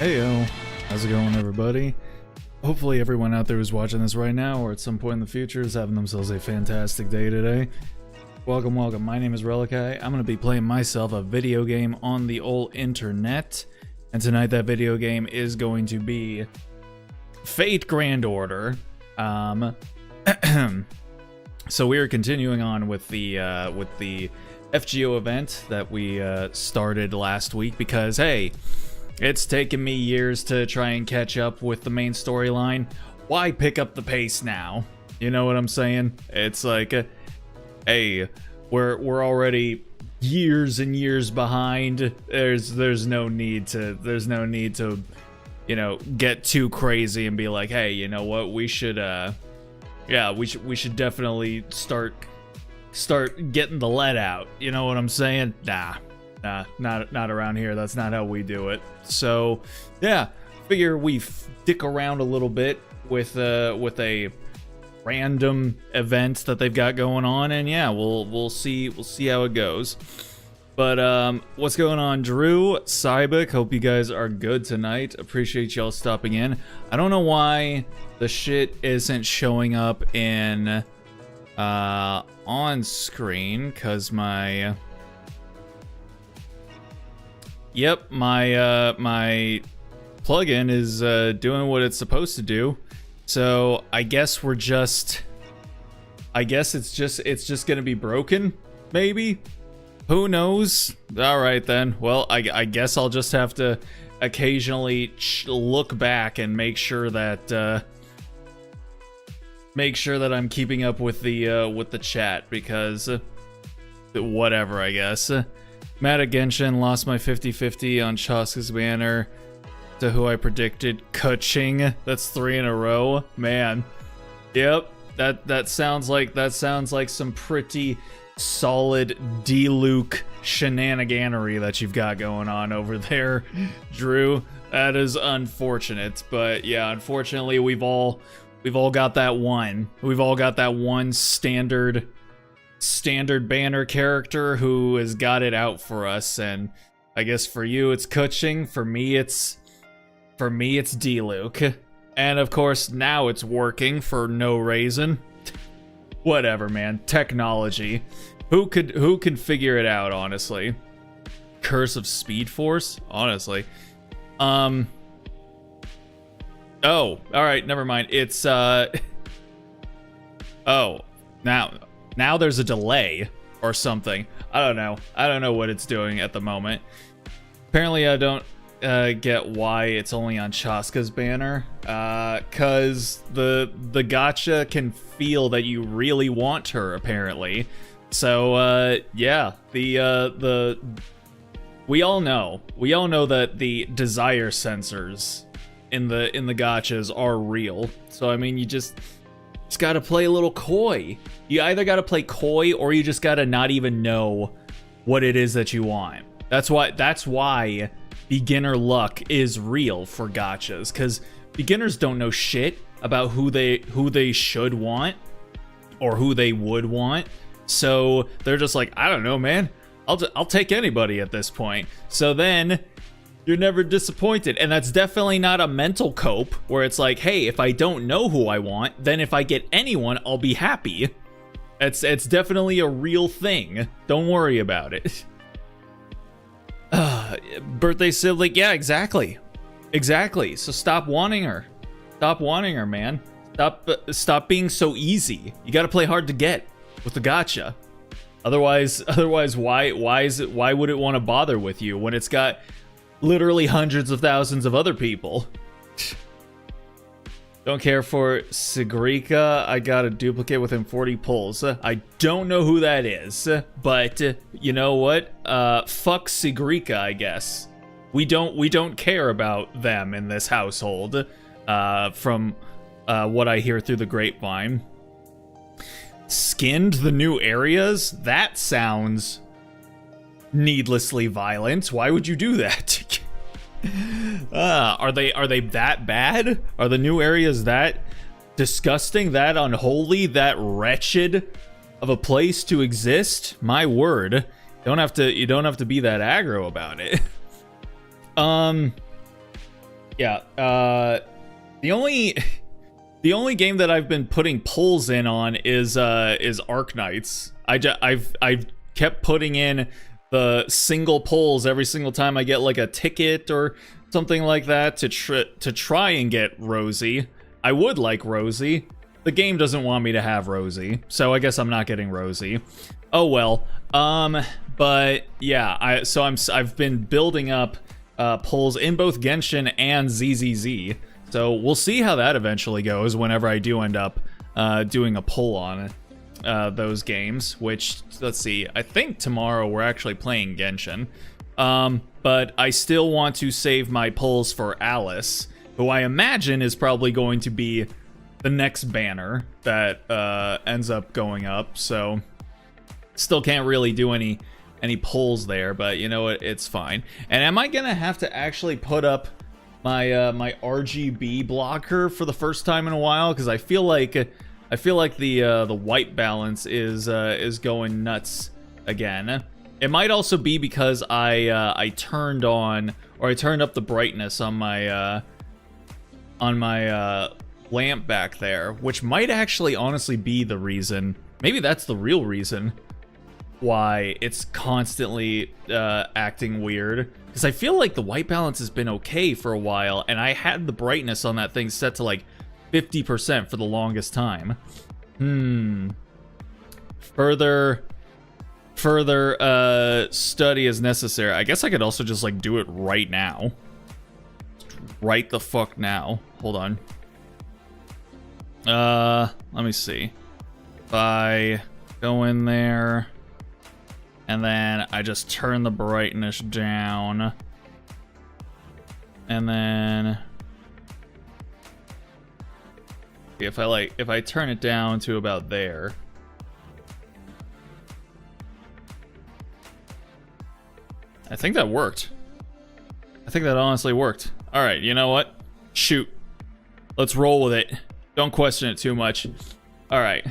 Heyo, how's it going, everybody? Hopefully everyone out there who's watching this right now or at some point in the future is having themselves a fantastic day today. Welcome, welcome. My name is Relikai. I'm going to be playing myself a video game on the old internet. And tonight that video game is going to be Fate Grand Order. So we are continuing on with the FGO event that we started last week because, hey, it's taken me years to try and catch up with the main storyline. Why pick up the pace now? You know what I'm saying? It's like, hey, we're already years and years behind. There's no need to, you know, get too crazy and be like, hey, you know what? We should we should definitely start getting the lead out. You know what I'm saying? Nah, not around here. That's not how we do it. So, yeah, figure we dick around a little bit with a random event that they've got going on, and yeah, we'll see how it goes. But what's going on, Drew, Cybik? Hope you guys are good tonight. Appreciate y'all stopping in. I don't know why the shit isn't showing up in on screen, cause my my plugin is doing what it's supposed to do. So I guess it's just gonna be broken, maybe. Who knows? All right then. Well, I guess I'll just have to occasionally look back and make sure that I'm keeping up with the chat, because whatever, I guess. Matt Genshin lost my 50-50 on Chaska's banner to who I predicted Kuching. That's 3 in a row. Man. Yep. That sounds like some pretty solid D-Luke shenaniganery that you've got going on over there, Drew. That is unfortunate, but yeah, unfortunately we've all got that one. We've all got that one standard banner character who has got it out for us, and I guess for you it's Kuching, for me it's D-Luke. And of course now it's working for no reason. Whatever, man. Technology. Who can figure it out, honestly? Curse of Speed Force? Honestly. Oh, alright, never mind. It's oh. Now there's a delay or something. I don't know what it's doing at the moment. Apparently I don't get why it's only on Chaska's banner. Cause the gacha can feel that you really want her, apparently. So yeah, we all know that the desire sensors in the gachas are real. So I mean, you just gotta play a little coy. You either gotta play coy or you just gotta not even know what it is that you want. That's why beginner luck is real for gachas, because beginners don't know shit about who they should want or who they would want. So they're just like, I don't know, man. I'll take anybody at this point. So then you're never disappointed, and that's definitely not a mental cope where it's like, hey, if I don't know who I want, then if I get anyone, I'll be happy. It's definitely a real thing. Don't worry about it. Birthday sibling, yeah, exactly. So stop wanting her. Stop wanting her, man. Stop being so easy. You gotta play hard to get with the gacha. Otherwise, why would it want to bother with you when it's got literally hundreds of thousands of other people? Don't care for Sigrika. I got a duplicate within 40 pulls. I don't know who that is, but you know what? Fuck Sigrika, I guess. We don't care about them in this household, from what I hear through the grapevine. Skinned the new areas? That sounds needlessly violent. Why would you do that? Are they that bad? Are the new areas that disgusting, that unholy, that wretched of a place to exist? My word. You don't have to be that aggro about it. Yeah, the only the only game that I've been putting pulls in on is Arknights. I've kept putting in the single pulls every single time I get like a ticket or something like that to try and get Rosie. I would like Rosie. The game doesn't want me to have Rosie, so I guess I'm not getting Rosie. Oh well. But yeah, I've been building up pulls in both Genshin and ZZZ. So we'll see how that eventually goes whenever I do end up doing a pull on those games, which, let's see, I think tomorrow we're actually playing Genshin. But I still want to save my pulls for Alice, who I imagine is probably going to be the next banner that ends up going up. So still can't really do any pulls there, but you know what, it's fine. And am I gonna have to actually put up my my RGB blocker for the first time in a while? Because I feel like the white balance is going nuts again. It might also be because I turned on, or I turned up the brightness on my lamp back there, which might actually honestly be the reason. Maybe that's the real reason why it's constantly acting weird. Because I feel like the white balance has been okay for a while, and I had the brightness on that thing set to like 50% for the longest time. Further study is necessary. I guess I could also just like do it right now. Right the fuck now. Hold on. Let me see. If I go in there and then I just turn the brightness down, and then if I turn it down to about there, I think that worked. I think that honestly worked. All right, you know what? Shoot. Let's roll with it. Don't question it too much. All right.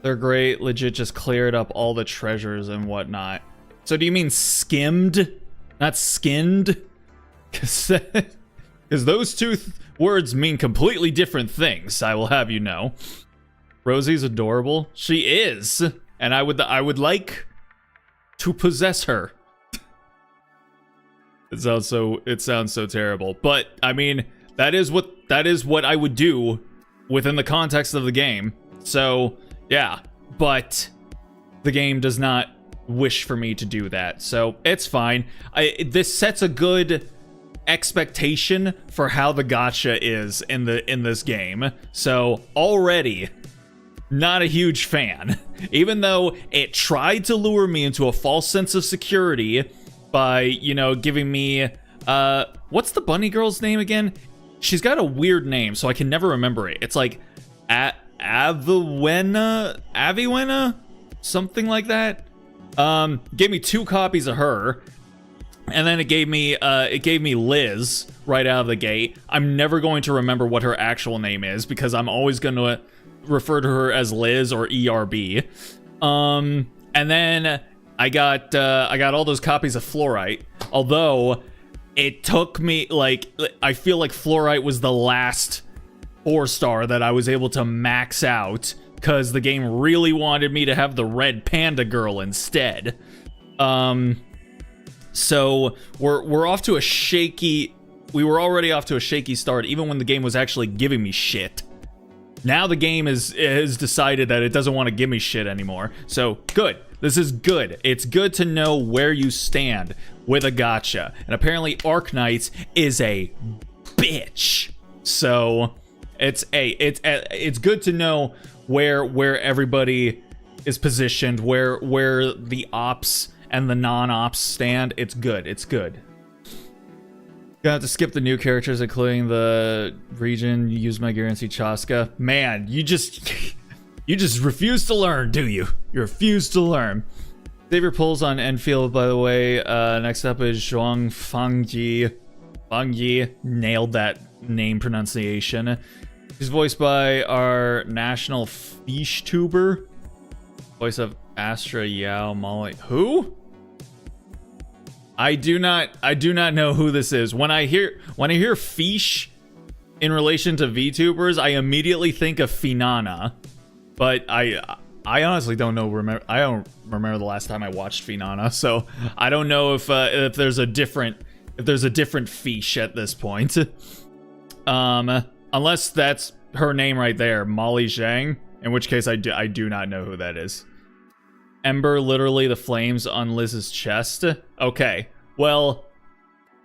They're great. Legit just cleared up all the treasures and whatnot. So do you mean skimmed? Not skinned? Because those two words mean completely different things, I will have you know. Rosie's adorable. She is. And I would like to possess her. It sounds so terrible. But I mean, that is what I would do within the context of the game. So, yeah, but the game does not wish for me to do that. So, it's fine. This sets a good expectation for how the gacha is in this game. So, already not a huge fan. Even though it tried to lure me into a false sense of security by, you know, giving me what's the bunny girl's name again? She's got a weird name, so I can never remember it. It's like Aviwena, something like that. Gave me 2 copies of her, and then it gave me Liz right out of the gate. I'm never going to remember what her actual name is because I'm always going to refer to her as Liz or ERB. And then I got all those copies of Fluorite, although it took me, like, I feel like Fluorite was the last 4-star that I was able to max out because the game really wanted me to have the red panda girl instead. So we're off to a shaky. We were already off to a shaky start, even when the game was actually giving me shit. Now the game has decided that it doesn't want to give me shit anymore. So good. This is good. It's good to know where you stand with a gacha. And apparently Arknights is a bitch. So it's good to know where everybody is positioned, where the ops and the non-ops stand. It's good. It's good. Gonna have to skip the new characters, including the region. Use my guarantee Chaska. Man, you just refuse to learn, do you? You refuse to learn. Save your pulls on Enfield, by the way. Next up is Zhuang Fangji. Fangji. Nailed that name pronunciation. He's voiced by our national fish tuber. Voice of Astra Yao Molly. Who? I do not know who this is. When I hear Fish in relation to VTubers, I immediately think of Finana. But I honestly don't know. I don't remember the last time I watched Finana, so I don't know if there's a different Fish at this point. Unless that's her name right there, Molly Zhang, in which case I do not know who that is. Ember, literally the flames on Liz's chest. Okay, well,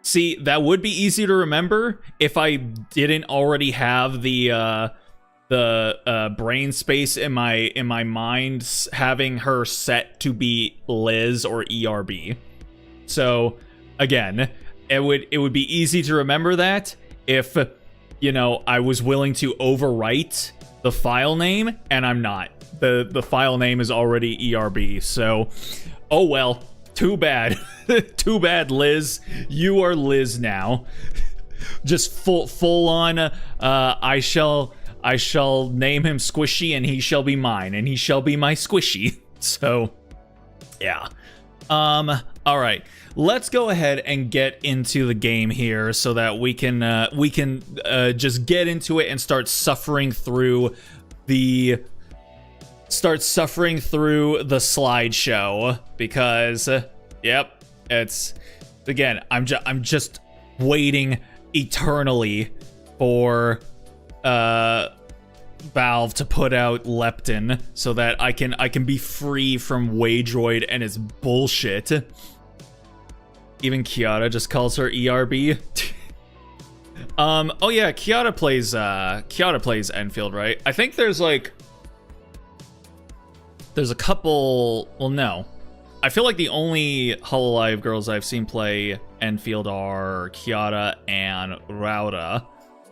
see, that would be easy to remember if I didn't already have the brain space in my mind having her set to be Liz or ERB. So again, it would be easy to remember that if, you know, I was willing to overwrite the file name, and I'm not. The file name is already ERB, so oh well, too bad. Too bad, Liz. You are Liz now. Just full on I shall name him Squishy, and he shall be mine, and he shall be my Squishy. So yeah. All right, let's go ahead and get into the game here so that we can just get into it and start suffering through the slideshow, because yep, it's, again, I'm just waiting eternally for Valve to put out Leptin so that I can be free from Waydroid and its bullshit. Even Kiara just calls her ERB. Oh yeah, Kiara plays Enfield, right? I think there's a couple, well, no. I feel like the only Hololive girls I've seen play Enfield are Kiara and Rauda.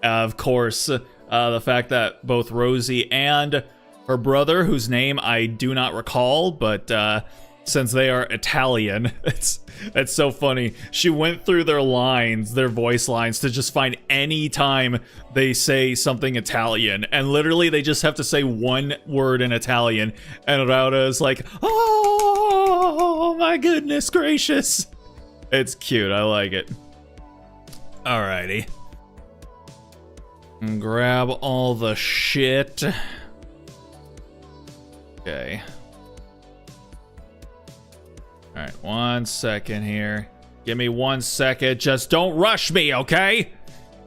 Of course, the fact that both Rosie and her brother, whose name I do not recall, but since they are Italian, it's so funny. She went through their voice lines, to just find any time they say something Italian, and literally they just have to say one word in Italian, and Rauda is like, oh my goodness gracious. It's cute, I like it. Alrighty. And grab all the shit. Okay. Alright, 1 second here. Give me 1 second. Just don't rush me, okay?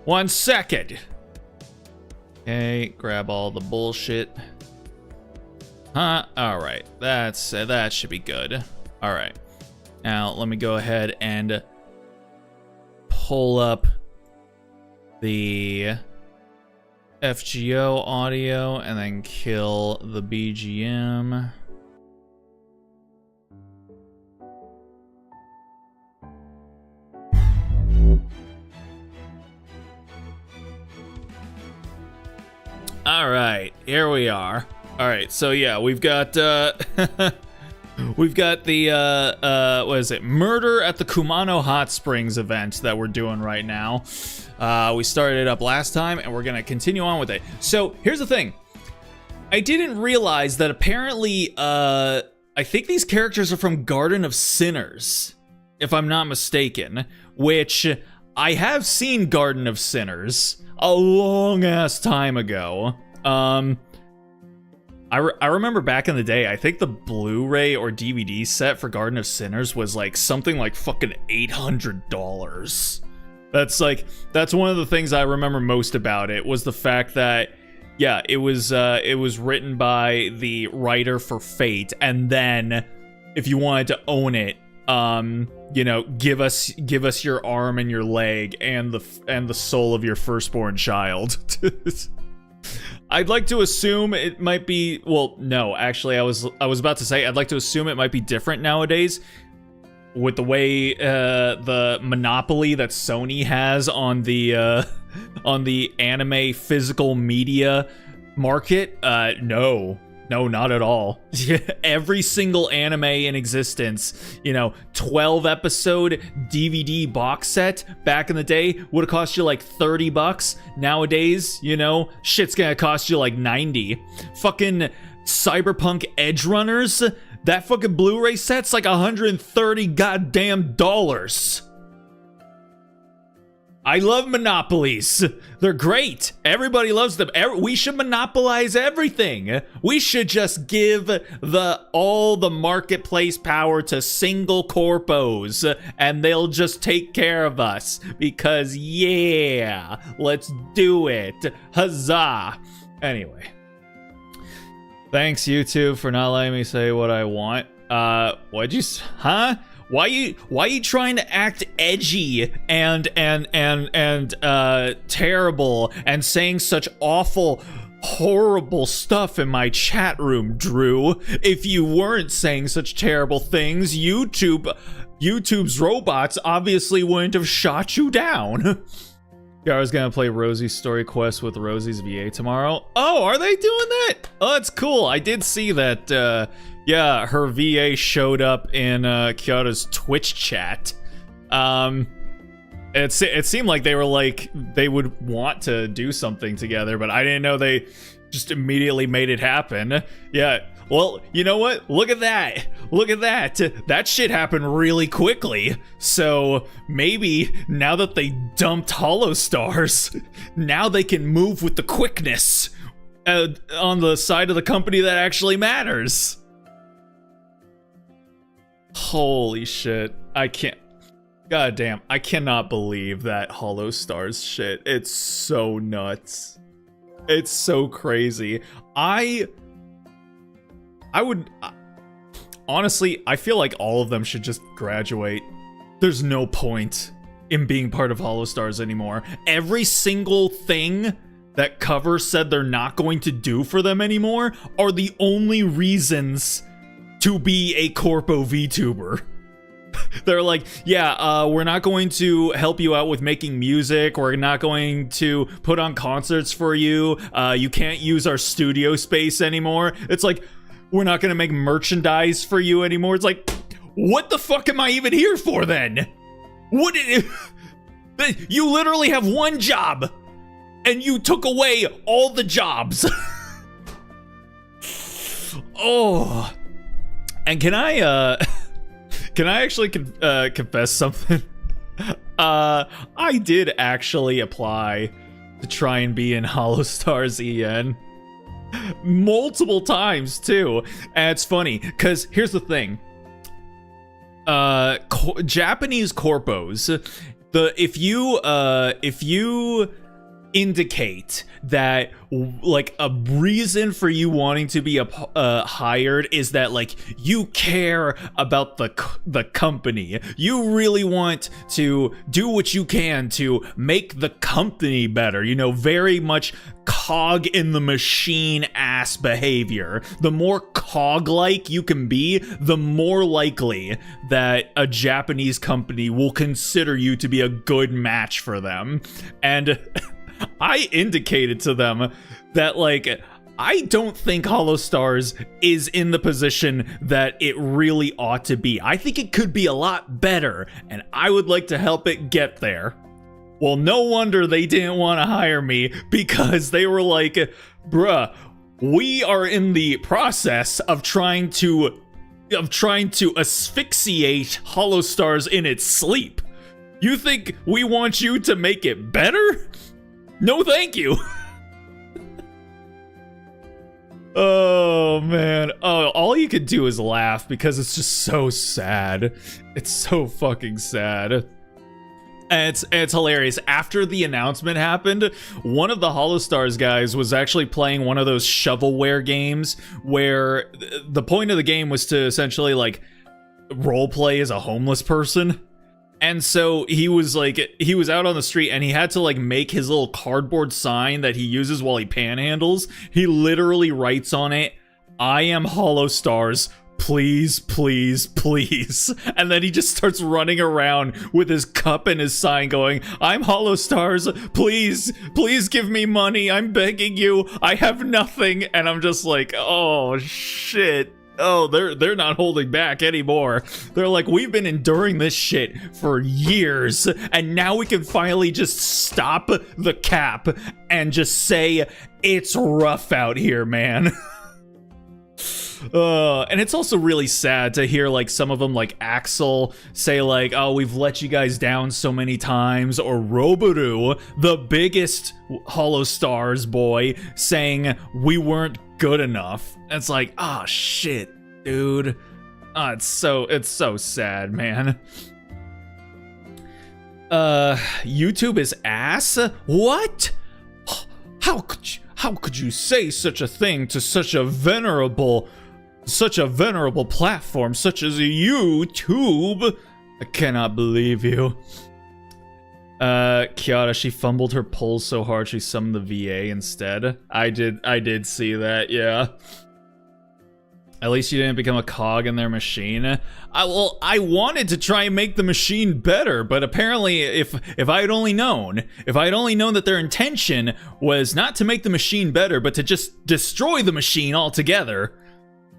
1 second. Okay, grab all the bullshit. Huh? Alright, that should be good. Alright. Now, let me go ahead and pull up the FGO audio and then kill the BGM. All right, here we are. All right, so yeah, we've got we've got the what is it? Murder at the Kumano Hot Springs event that we're doing right now. We started it up last time, and we're gonna continue on with it. So here's the thing: I didn't realize that apparently, I think these characters are from Garden of Sinners, if I'm not mistaken. Which I have seen Garden of Sinners a long ass time ago. I remember back in the day, I think the Blu-ray or DVD set for Garden of Sinners was like something like fucking $800. That's one of the things I remember most about it, was the fact that, yeah, it was written by the writer for Fate, and then if you wanted to own it, you know, give us your arm and your leg and the soul of your firstborn child. I'd like to assume it might be, well, no, actually, I was about to say I'd like to assume it might be different nowadays with the way the monopoly that Sony has on the anime physical media market. No, not at all. Every single anime in existence, you know, 12 episode DVD box set back in the day would have cost you like $30. Nowadays, you know, shit's gonna cost you like 90. Fucking Cyberpunk Edge Runners, That fucking Blu-ray set's like $130 goddamn dollars. I love monopolies. They're great. Everybody loves them. We should monopolize everything. We should just give all the marketplace power to single corpos, and they'll just take care of us. Because yeah, let's do it. Huzzah. Anyway. Thanks, YouTube, for not letting me say what I want. What'd you huh? Why you trying to act edgy and terrible and saying such awful, horrible stuff in my chat room, Drew? If you weren't saying such terrible things, YouTube's robots obviously wouldn't have shot you down. Yeah, I was gonna play Rosie's Story Quest with Rosie's VA tomorrow. Oh, are they doing that? Oh, that's cool. I did see that, yeah, her VA showed up in Kyoto's Twitch chat. It seemed like they were like, they would want to do something together, but I didn't know they just immediately made it happen. Yeah, well, you know what? Look at that. Look at that. That shit happened really quickly. So maybe now that they dumped Hollow Stars, now they can move with the quickness on the side of the company that actually matters. Holy shit. I can't. Goddamn. I cannot believe that Hollow Stars shit. It's so nuts. It's so crazy. I would honestly, I feel like all of them should just graduate. There's no point in being part of Hollow Stars anymore. Every single thing that Cover said they're not going to do for them anymore are the only reasons to be a Corpo VTuber. They're like, yeah, we're not going to help you out with making music. We're not going to put on concerts for you. You can't use our studio space anymore. It's like, we're not going to make merchandise for you anymore. It's like, what the fuck am I even here for then? What did it, you literally have one job and you took away all the jobs. Oh. And can I actually confess something? I did actually apply to try and be in Hollow Stars EN. Multiple times too. And it's funny because here's the thing, Japanese corpos, if you indicate that like a reason for you wanting to be hired is that like you care about the company, you really want to do what you can to make the company better, you know, very much cog in the machine ass behavior. The more cog like you can be, the more likely that a Japanese company will consider you to be a good match for them. And I indicated to them that, like, I don't think Hollow Stars is in the position that it really ought to be. I think it could be a lot better, and I would like to help it get there. Well, no wonder they didn't want to hire me, because they were like, bruh, we are in the process of trying to asphyxiate Hollow Stars in its sleep. You think we want you to make it better? No, thank you. Oh, man. Oh, all you could do is laugh because it's just so sad. It's so fucking sad. And it's hilarious. After the announcement happened, one of the Hollow Stars guys was actually playing one of those shovelware games where the point of the game was to essentially, like, roleplay as a homeless person. And so he was out on the street and he had to like make his little cardboard sign that he uses while he panhandles. He literally writes on it, "I am Hollow Stars, please, please, please." And then he just starts running around with his cup and his sign going, "I'm Hollow Stars, please, please give me money. I'm begging you. I have nothing." And I'm just like, oh shit. Oh, they're not holding back anymore. They're like, we've been enduring this shit for years, and now we can finally just stop the cap and just say, it's rough out here, man. And it's also really sad to hear like some of them, like Axel, say like, "Oh, we've let you guys down so many times," or Roboru, the biggest Hollow Stars boy, saying we weren't good enough. It's like, ah, shit, dude. It's so sad, man. YouTube is ass? What? How could you say such a thing to such a venerable platform such as YouTube? I cannot believe you. Kiara, she fumbled her pulse so hard she summoned the VA instead. I did see that, yeah. At least you didn't become a cog in their machine. I wanted to try and make the machine better, but apparently if I had only known that their intention was not to make the machine better, but to just destroy the machine altogether,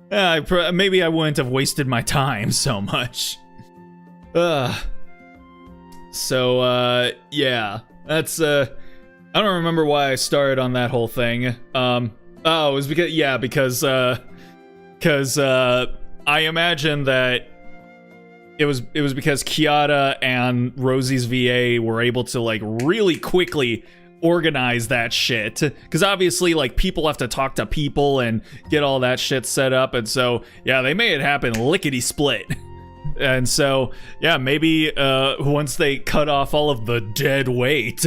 maybe I wouldn't have wasted my time so much. Yeah, that's, I don't remember why I started on that whole thing. It was because I imagine that it was because Kiara and Rosie's VA were able to like really quickly organize that shit, because obviously like people have to talk to people and get all that shit set up, and so yeah, they made it happen lickety split. And so yeah, maybe once they cut off all of the dead weight,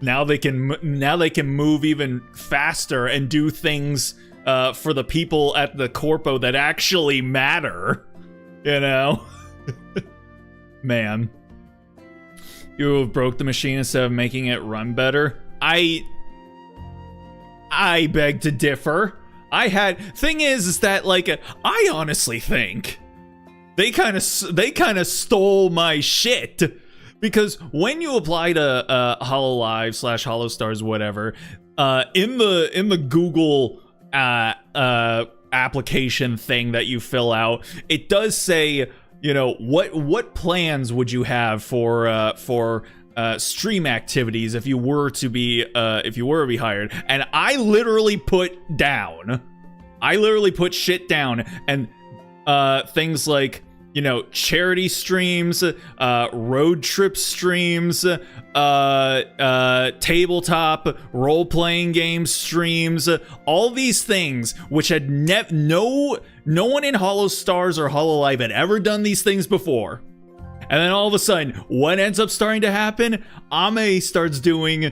now they can move even faster and do things for the people at the corpo that actually matter, you know? Man. You broke the machine instead of making it run better. I beg to differ. Thing is that like, I honestly think they kind of stole my shit. Because when you apply to HoloLive / HoloStars, whatever, in the Google application thing that you fill out, it does say, you know, what plans would you have for stream activities if you were to be hired. And I literally put shit down, and things like, you know, charity streams, road trip streams, tabletop role-playing game streams, all these things which had no one in HoloStars or HoloLive had ever done these things before. And then all of a sudden, what ends up starting to happen? Ame starts doing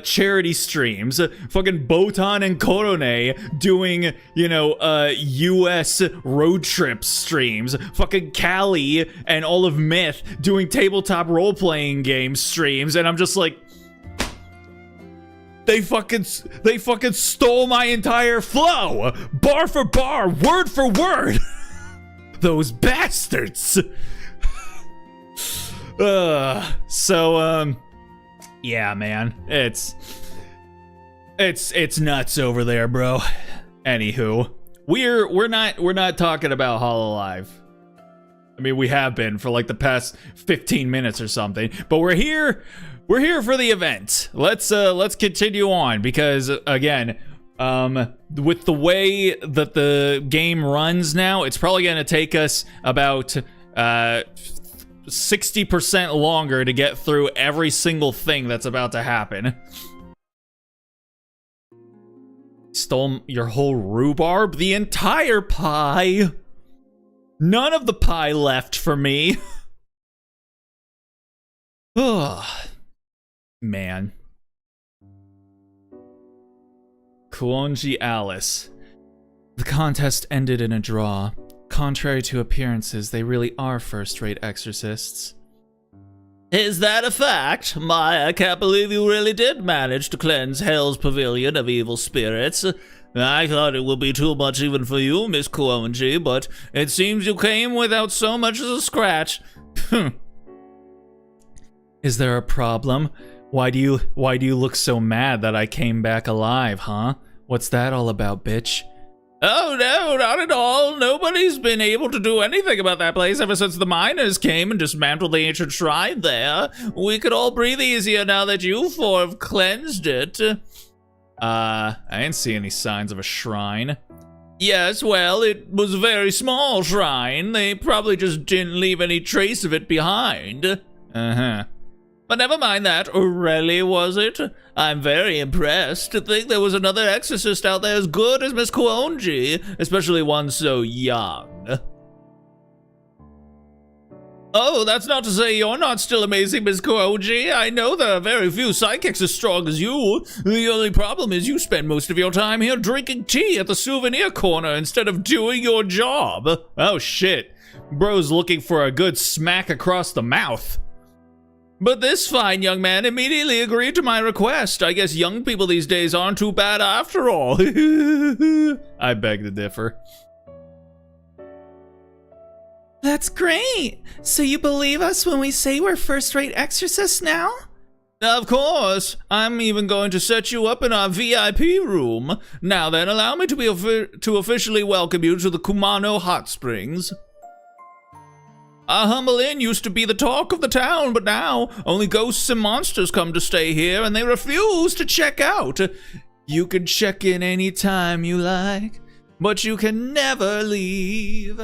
charity streams, fucking Botan and Korone doing, you know, US road trip streams, fucking Callie and all of Myth doing tabletop role-playing game streams, and I'm just like, they fucking stole my entire flow, bar for bar, word for word. Those bastards. Yeah, man, it's nuts over there, bro. Anywho, we're not talking about HoloLive. I mean, we have been for like the past 15 minutes or something, but we're here for the event. Let's continue on, because again, with the way that the game runs now, it's probably going to take us about 60% longer to get through every single thing that's about to happen. Stole your whole rhubarb? The entire pie? None of the pie left for me. Ugh. Man. Kuonji Alice. The contest ended in a draw. Contrary to appearances, they really are first-rate exorcists. Is that a fact? My, I can't believe you really did manage to cleanse Hell's Pavilion of evil spirits. I thought it would be too much even for you, Miss Kuonji, but it seems you came without so much as a scratch. Is there a problem? Why do you look so mad that I came back alive, huh? What's that all about, bitch? Oh no, not at all. Nobody's been able to do anything about that place ever since the miners came and dismantled the ancient shrine there. We could all breathe easier now that you four have cleansed it. I didn't see any signs of a shrine. Yes, well, it was a very small shrine. They probably just didn't leave any trace of it behind. Uh-huh. But never mind that. Really, was it? I'm very impressed to think there was another exorcist out there as good as Miss Kuonji, especially one so young. Oh, that's not to say you're not still amazing, Miss Kuonji. I know there are very few psychics as strong as you. The only problem is you spend most of your time here drinking tea at the souvenir corner instead of doing your job. Oh, shit. Bro's looking for a good smack across the mouth. But this fine young man immediately agreed to my request. I guess young people these days aren't too bad after all. I beg to differ. That's great! So you believe us when we say we're first-rate exorcists now? Of course! I'm even going to set you up in our VIP room. Now then, allow me to officially welcome you to the Kumano Hot Springs. Our humble inn used to be the talk of the town, but now only ghosts and monsters come to stay here, and they refuse to check out. You can check in any time you like, but you can never leave.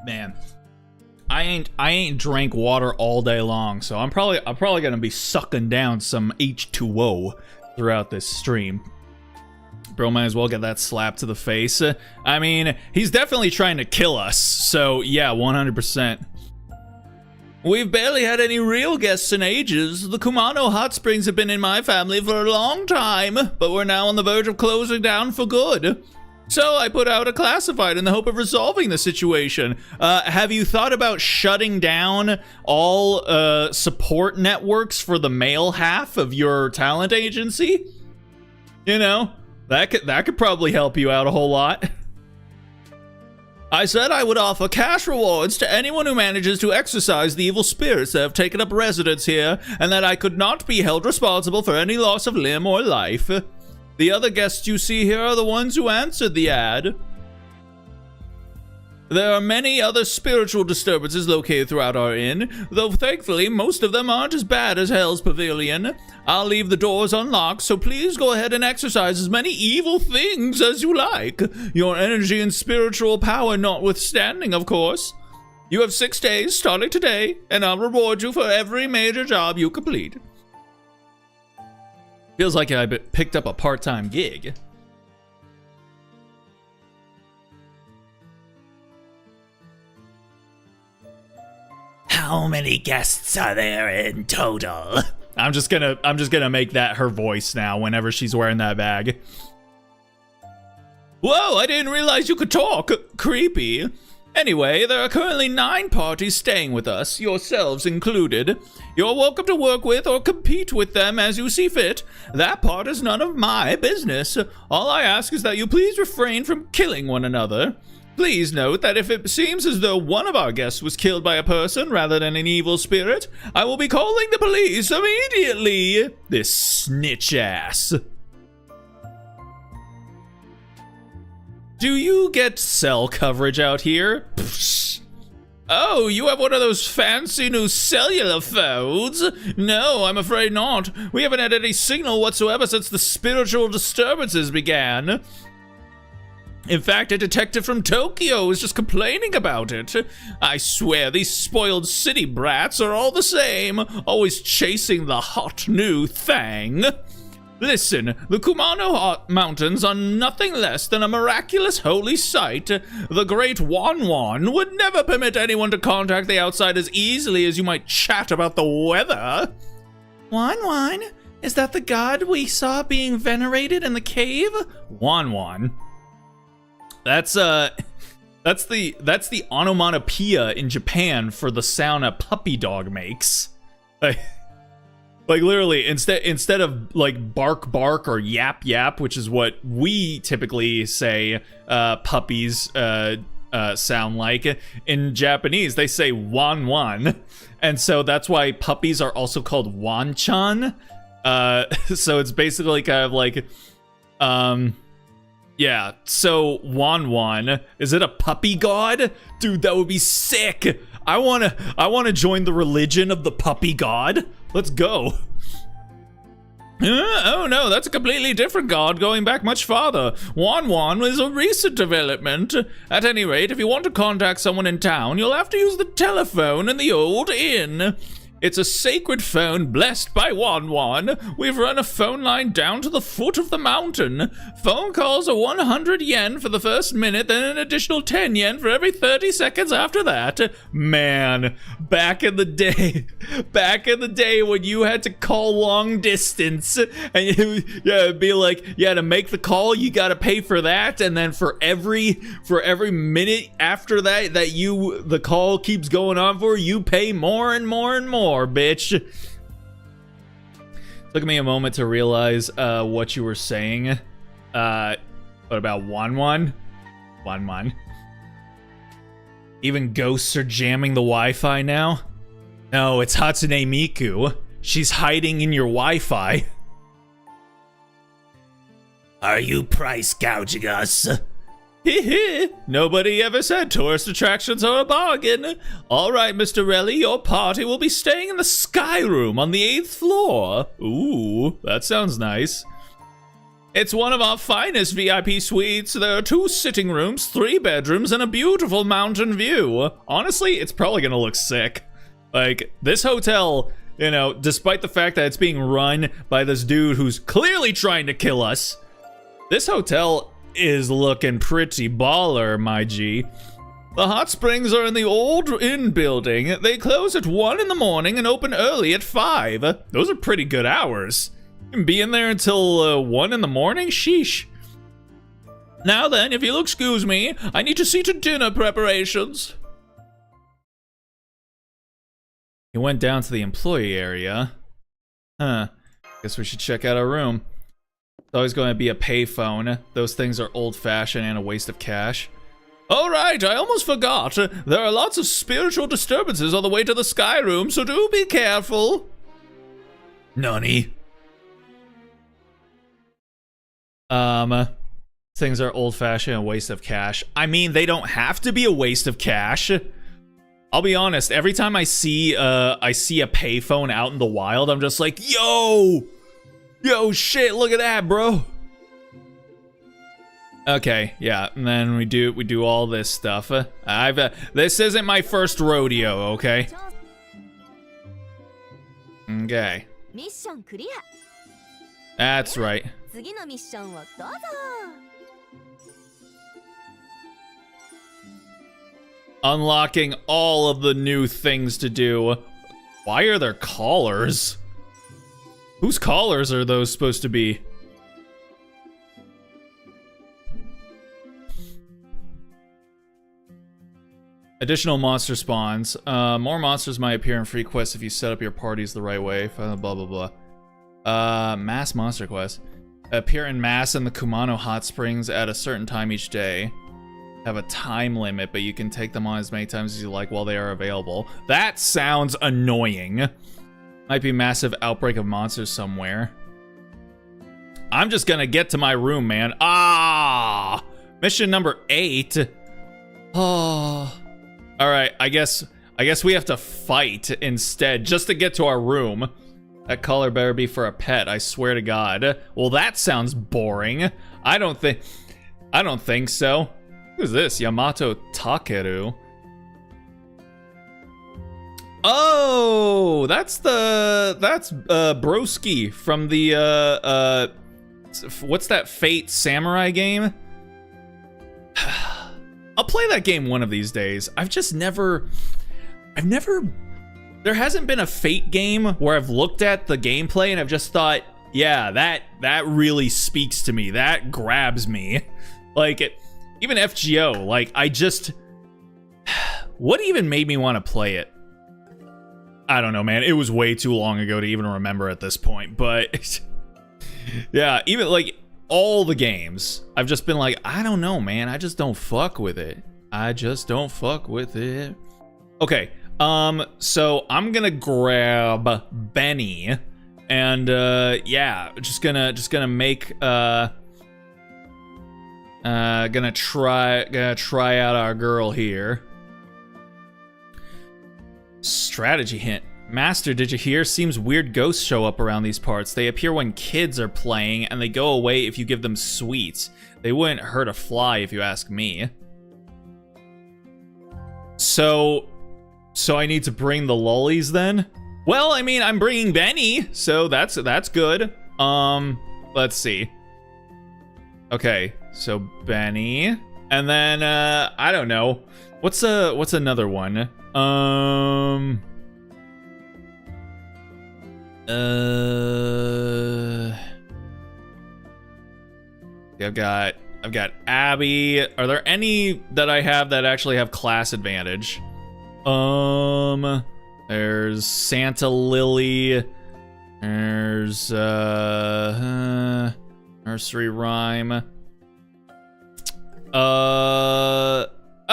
Man, I ain't drank water all day long, so I'm probably gonna be sucking down some H2O throughout this stream. Bro might as well get that slap to the face. I mean, he's definitely trying to kill us, so yeah, 100%. We've barely had any real guests in ages. The Kumano Hot Springs have been in my family for a long time, but we're now on the verge of closing down for good. So I put out a classified in the hope of resolving the situation. Have you thought about shutting down all support networks for the male half of your talent agency? You know, that could probably help you out a whole lot. I said I would offer cash rewards to anyone who manages to exorcise the evil spirits that have taken up residence here, and that I could not be held responsible for any loss of limb or life. The other guests you see here are the ones who answered the ad. There are many other spiritual disturbances located throughout our inn, though thankfully most of them aren't as bad as Hell's Pavilion. I'll leave the doors unlocked, so please go ahead and exercise as many evil things as you like. Your energy and spiritual power notwithstanding, of course. You have 6 days starting today, and I'll reward you for every major job you complete. Feels like I picked up a part-time gig. How many guests are there in total? I'm just gonna make that her voice now whenever she's wearing that bag. Whoa, I didn't realize you could talk. Creepy. Anyway, there are currently 9 parties staying with us, yourselves included. You're welcome to work with or compete with them as you see fit. That part is none of my business. All I ask is that you please refrain from killing one another. Please note that if it seems as though one of our guests was killed by a person rather than an evil spirit, I will be calling the police immediately. This snitch ass. Do you get cell coverage out here? Pfft. Oh, you have one of those fancy new cellular phones? No, I'm afraid not. We haven't had any signal whatsoever since the spiritual disturbances began. In fact, a detective from Tokyo was just complaining about it. I swear, these spoiled city brats are all the same, always chasing the hot new thing. Listen, the Kumano Mountains are nothing less than a miraculous holy site. The great Wan would never permit anyone to contact the outside as easily as you might chat about the weather. Wan? Is that the god we saw being venerated in the cave? Wan. That's the onomatopoeia in Japan for the sound a puppy dog makes. Like literally, instead of like bark or yap, which is what we typically say puppies sound like, in Japanese they say wan, and so that's why puppies are also called wanchan. So it's basically kind of like, yeah. So Wan, is it a puppy god? Dude, that would be sick. I wanna join the religion of the puppy god. Let's go. Oh no, that's a completely different god going back much farther. Wan Wan is a recent development. At any rate, if you want to contact someone in town, you'll have to use the telephone in the old inn. It's a sacred phone blessed by Wan Wan. We've run a phone line down to the foot of the mountain. Phone calls are 100 yen for the first minute, then an additional 10 yen for every 30 seconds after that. Man, back in the day when you had to call long distance, and it'd be like, yeah, to make the call, you gotta pay for that, and then for every minute after that the call keeps going on for, you pay more and more and more. Bitch. Took me a moment to realize what you were saying. What about Wan Wan? Wan Wan. Even ghosts are jamming the Wi-Fi now? No, it's Hatsune Miku. She's hiding in your Wi-Fi. Are you price gouging us? Nobody ever said tourist attractions are a bargain. All right, Mr. Relly, your party will be staying in the Sky Room on the 8th floor. Ooh, that sounds nice. It's one of our finest VIP suites. There are 2 sitting rooms, 3 bedrooms, and a beautiful mountain view. Honestly, it's probably gonna look sick. Like, this hotel, you know, despite the fact that it's being run by this dude who's clearly trying to kill us, this hotel is looking pretty baller, my G. The hot springs are in the old inn building. They close at 1 in the morning and open early at 5. Those are pretty good hours. You can be in there until 1 in the morning? Sheesh. Now then, if you'll excuse me, I need to see to dinner preparations. He went down to the employee area. Huh. Guess we should check out our room. It's always going to be a payphone. Those things are old-fashioned and a waste of cash. All right, I almost forgot. There are lots of spiritual disturbances on the way to the Sky Room, so do be careful. Nani? Things are old-fashioned and a waste of cash. I mean, they don't have to be a waste of cash. I'll be honest, every time I see a payphone out in the wild, I'm just like, yo! Yo, shit, look at that, bro. Okay, yeah, and then we do all this stuff. This isn't my first rodeo, okay? Okay. That's right. Unlocking all of the new things to do. Why are there callers? Whose callers are those supposed to be? Additional monster spawns. More monsters might appear in free quests if you set up your parties the right way. Blah, blah, blah. Mass monster quest. Appear in mass in the Kumano hot springs at a certain time each day. Have a time limit, but you can take them on as many times as you like while they are available. That sounds annoying. Might be massive outbreak of monsters somewhere. I'm just gonna get to my room, man. Ah! Mission number 8. Oh. Alright, I guess we have to fight instead, just to get to our room. That collar better be for a pet, I swear to God. Well, that sounds boring. I don't think so. Who's this? Yamato Takeru. Oh, that's Broski from the what's that Fate Samurai game? I'll play that game one of these days. I've never there hasn't been a Fate game where I've looked at the gameplay and I've just thought, yeah, that really speaks to me. That grabs me. Like even FGO, like what even made me want to play it? I don't know, man. It was way too long ago to even remember at this point, but yeah, even like all the games, I've just been like, I don't know, man. I just don't fuck with it. Okay, so I'm gonna grab Benny, and yeah, just gonna make gonna try out our girl here. Strategy hint. Master, did you hear? Seems weird ghosts show up around these parts. They appear when kids are playing, and they go away if you give them sweets. They wouldn't hurt a fly if you ask me. So I need to bring the lollies then? Well, I mean, I'm bringing Benny, so that's good. Let's see. Okay, so Benny, and then I don't know. What's another one? I've got Abby. Are there any that I have that actually have class advantage? There's Santa Lily. There's nursery rhyme.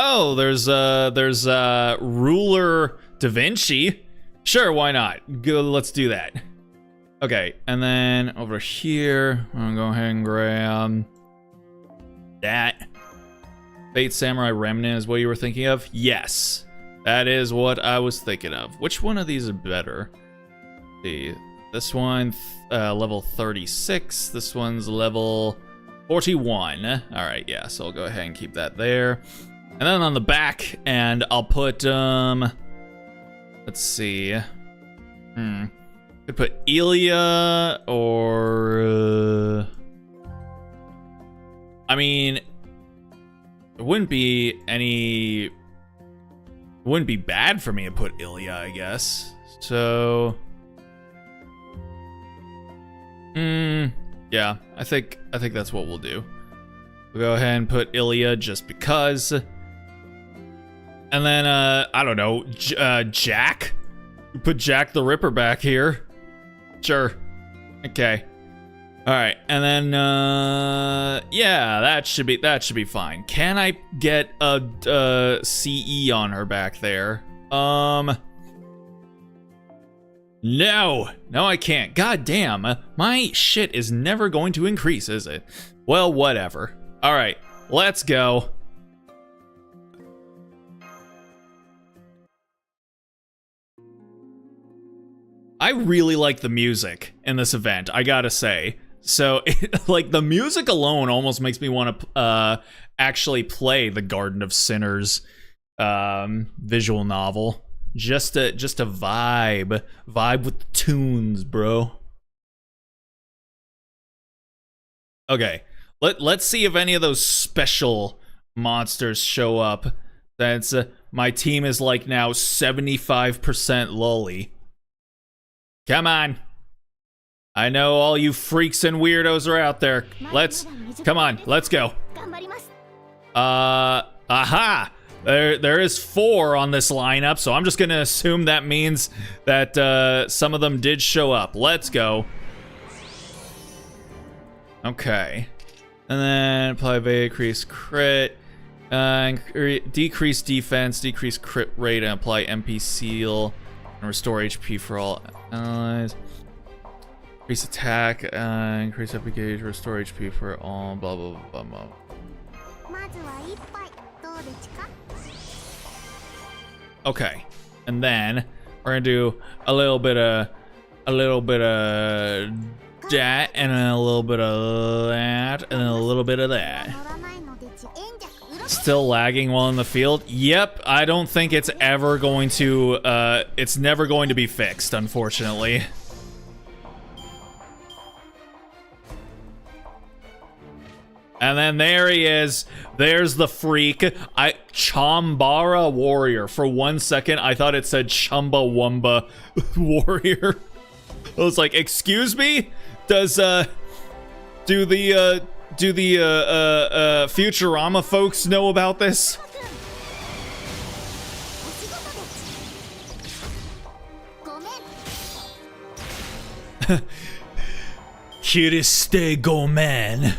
Oh, there's Ruler Da Vinci. Sure, why not? Go, let's do that. Okay, and then over here, I'm gonna go ahead and grab that. Fate Samurai Remnant is what you were thinking of? Yes, that is what I was thinking of. Which one of these is better? Let's see, this one, level 36. This one's level 41. All right, yeah, so I'll go ahead and keep that there. And then on the back, and I'll put, let's see. Could put Ilya or, I mean, it wouldn't be bad for me to put Ilya, I guess. So, yeah, I think that's what we'll do. We'll go ahead and put Ilya just because. And then, I don't know, Jack? Put Jack the Ripper back here. Sure. Okay. Alright, and then, yeah, that should be fine. Can I get a CE on her back there? No, I can't. God damn, my shit is never going to increase, is it? Well, whatever. Alright, let's go. I really like the music in this event, I gotta say. So, like, the music alone almost makes me want to actually play the Garden of Sinners visual novel. Just a vibe with the tunes, bro. Okay, let's see if any of those special monsters show up. That's my team is like now 75% lolly. Come on. I know all you freaks and weirdos are out there. Come on, let's go. Aha! There is 4 on this lineup, so I'm just gonna assume that means that some of them did show up. Let's go. Okay. And then apply evade, increase crit, decrease defense, decrease crit rate, and apply MP seal, and restore HP for all allies. Increase attack, increase up gauge, restore HP for all, blah blah blah blah. Okay, and then we're gonna do a little bit of that, and then a little bit of that, and then a little bit of that. Still lagging while in the field? Yep, I don't think it's ever going to, it's never going to be fixed, unfortunately. And then there he is. There's the freak. Chambara Warrior. For 1 second, I thought it said Chumbawamba Warrior. I was like, excuse me? Do the Futurama folks know about this? Kiriste Gomen.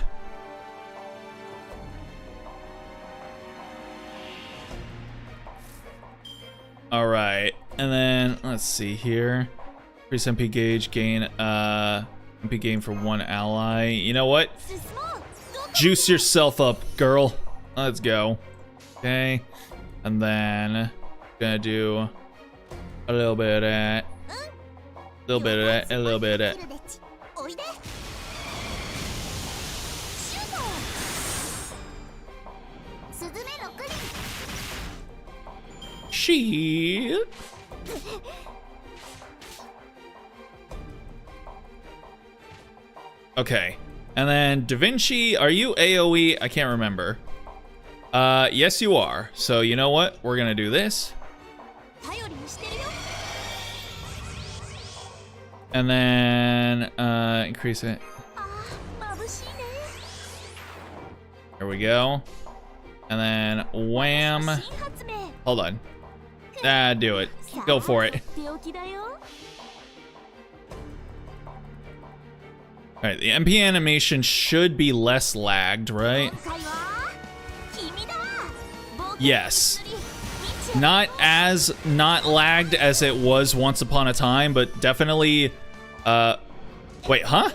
All right, and then let's see here. Increase MP gauge, gain MP gain for 1 ally. You know what? Juice yourself up, girl. Let's go. Okay, and then gonna do A little bit of that. A little bit of that. A little bit of that. Shit. Okay. And then Da Vinci, are you AoE? I can't remember. Yes you are. So you know what? We're gonna do this. And then increase it. There we go. And then wham. Hold on. Do it. Go for it. Alright, the MP animation should be less lagged, right? Yes. Not as not lagged as it was once upon a time, but definitely wait, huh?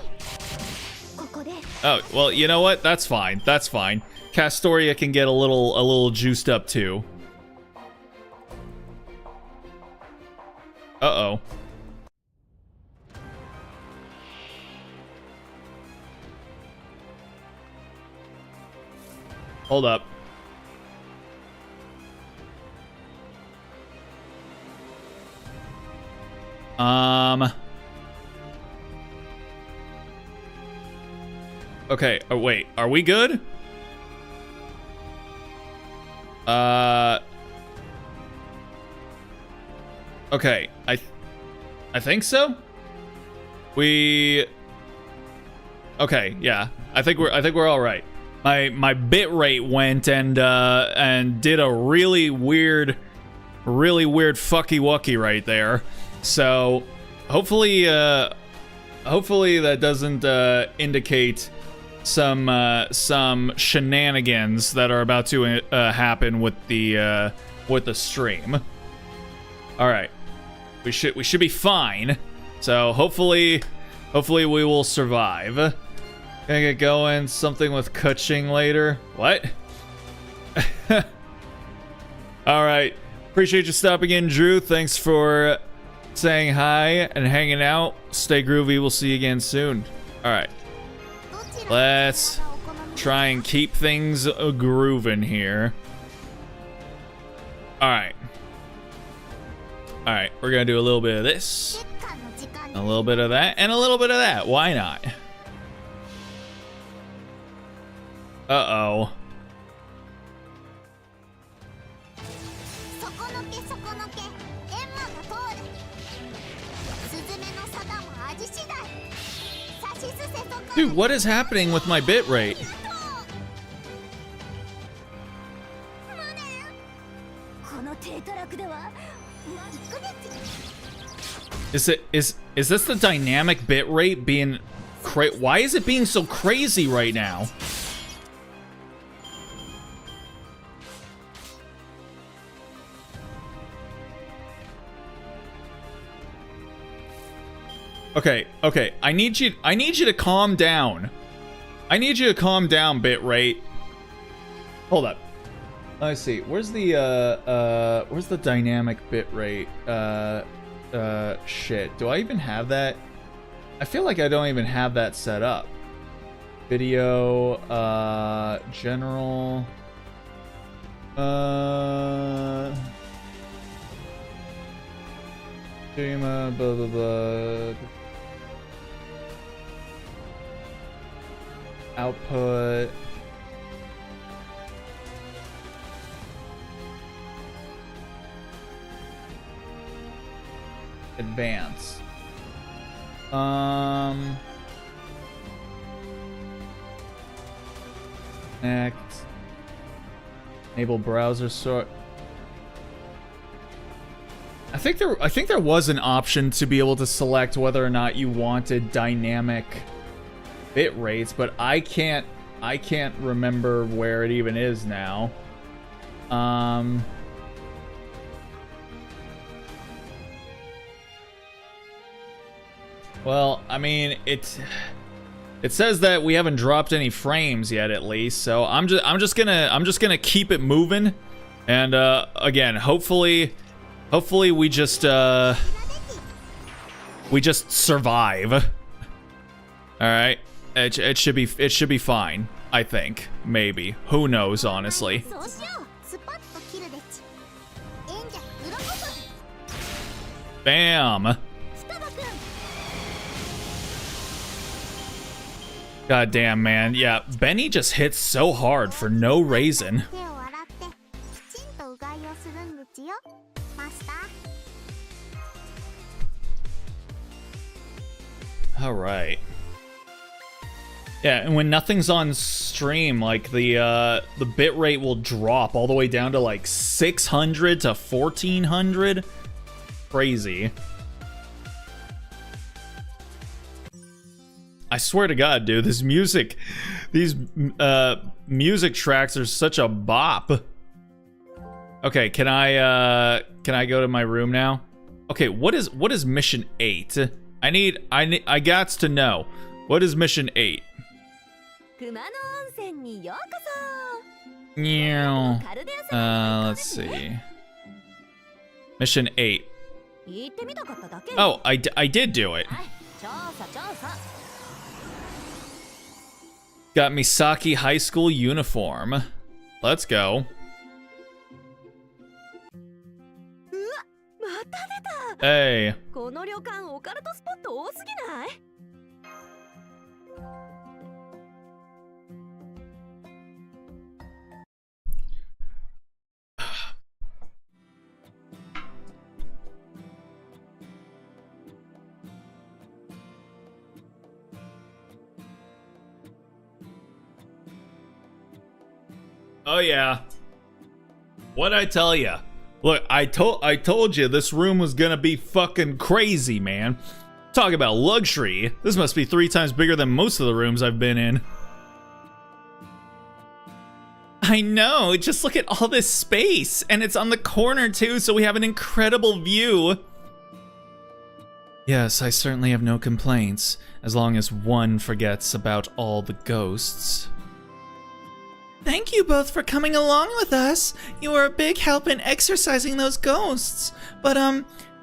Oh, well, you know what? That's fine. That's fine. Castoria can get a little juiced up too. Uh-oh. Hold up. Okay, oh wait, are we good? Okay, I think so. Okay, yeah. I think we're all right. My bit rate went and did a really weird fucky wucky right there. So hopefully that doesn't indicate some shenanigans that are about to happen with the stream. All right, we should be fine. So hopefully we will survive. Gonna get going. Something with Kuching later. What? All right. Appreciate you stopping in, Drew. Thanks for saying hi and hanging out. Stay groovy. We'll see you again soon. All right. Let's try and keep things grooving here. All right. All right. We're gonna do a little bit of this, a little bit of that, and a little bit of that. Why not? Uh-oh. Dude, what is happening with my bit rate? Is this the dynamic bit rate being why is it being so crazy right now? Okay, I need you to calm down. I need you to calm down, bitrate. Hold up. Let's see. Where's the dynamic bitrate? Shit. Do I even have that? I feel like I don't even have that set up. Video, general, schema, blah blah blah. Output. Advance. Next. Enable browser sort. I think there was an option to be able to select whether or not you wanted dynamic bit rates, but I can't remember where it even is now. Well, I mean, it says that we haven't dropped any frames yet, at least. So I'm just gonna keep it moving, and again, hopefully Hopefully we just survive. All right, it should be fine. I think, maybe. Who knows, honestly. Bam. God damn, man. Yeah, Benny just hits so hard for no reason. All right. Yeah, and when nothing's on stream, like the bit rate will drop all the way down to like 600 to 1400. Crazy. I swear to God, dude, these music tracks are such a bop. Okay, can I go to my room now? Okay, what is mission 8? I gots to know. What is mission 8? Let's see. Mission 8. Oh, I did do it. Got Misaki High School uniform. Let's go. Hey. Oh yeah. What'd I tell ya? Look, I told you this room was gonna be fucking crazy, man. Talk about luxury. This must be 3 times bigger than most of the rooms I've been in. I know, just look at all this space, and it's on the corner too, so we have an incredible view. Yes, I certainly have no complaints, as long as one forgets about all the ghosts. Thank you both for coming along with us. You were a big help in exorcising those ghosts. But,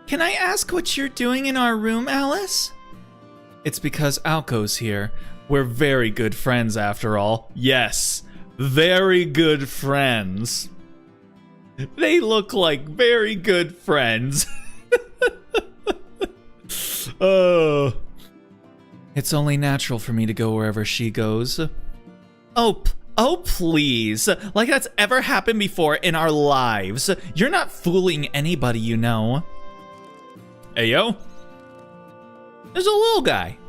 can I ask what you're doing in our room, Alice? It's because Alco's here. We're very good friends after all. Yes, very good friends. They look like very good friends. Oh. It's only natural for me to go wherever she goes. Oh, please. Like that's ever happened before in our lives. You're not fooling anybody, you know. Hey, yo. There's a little guy.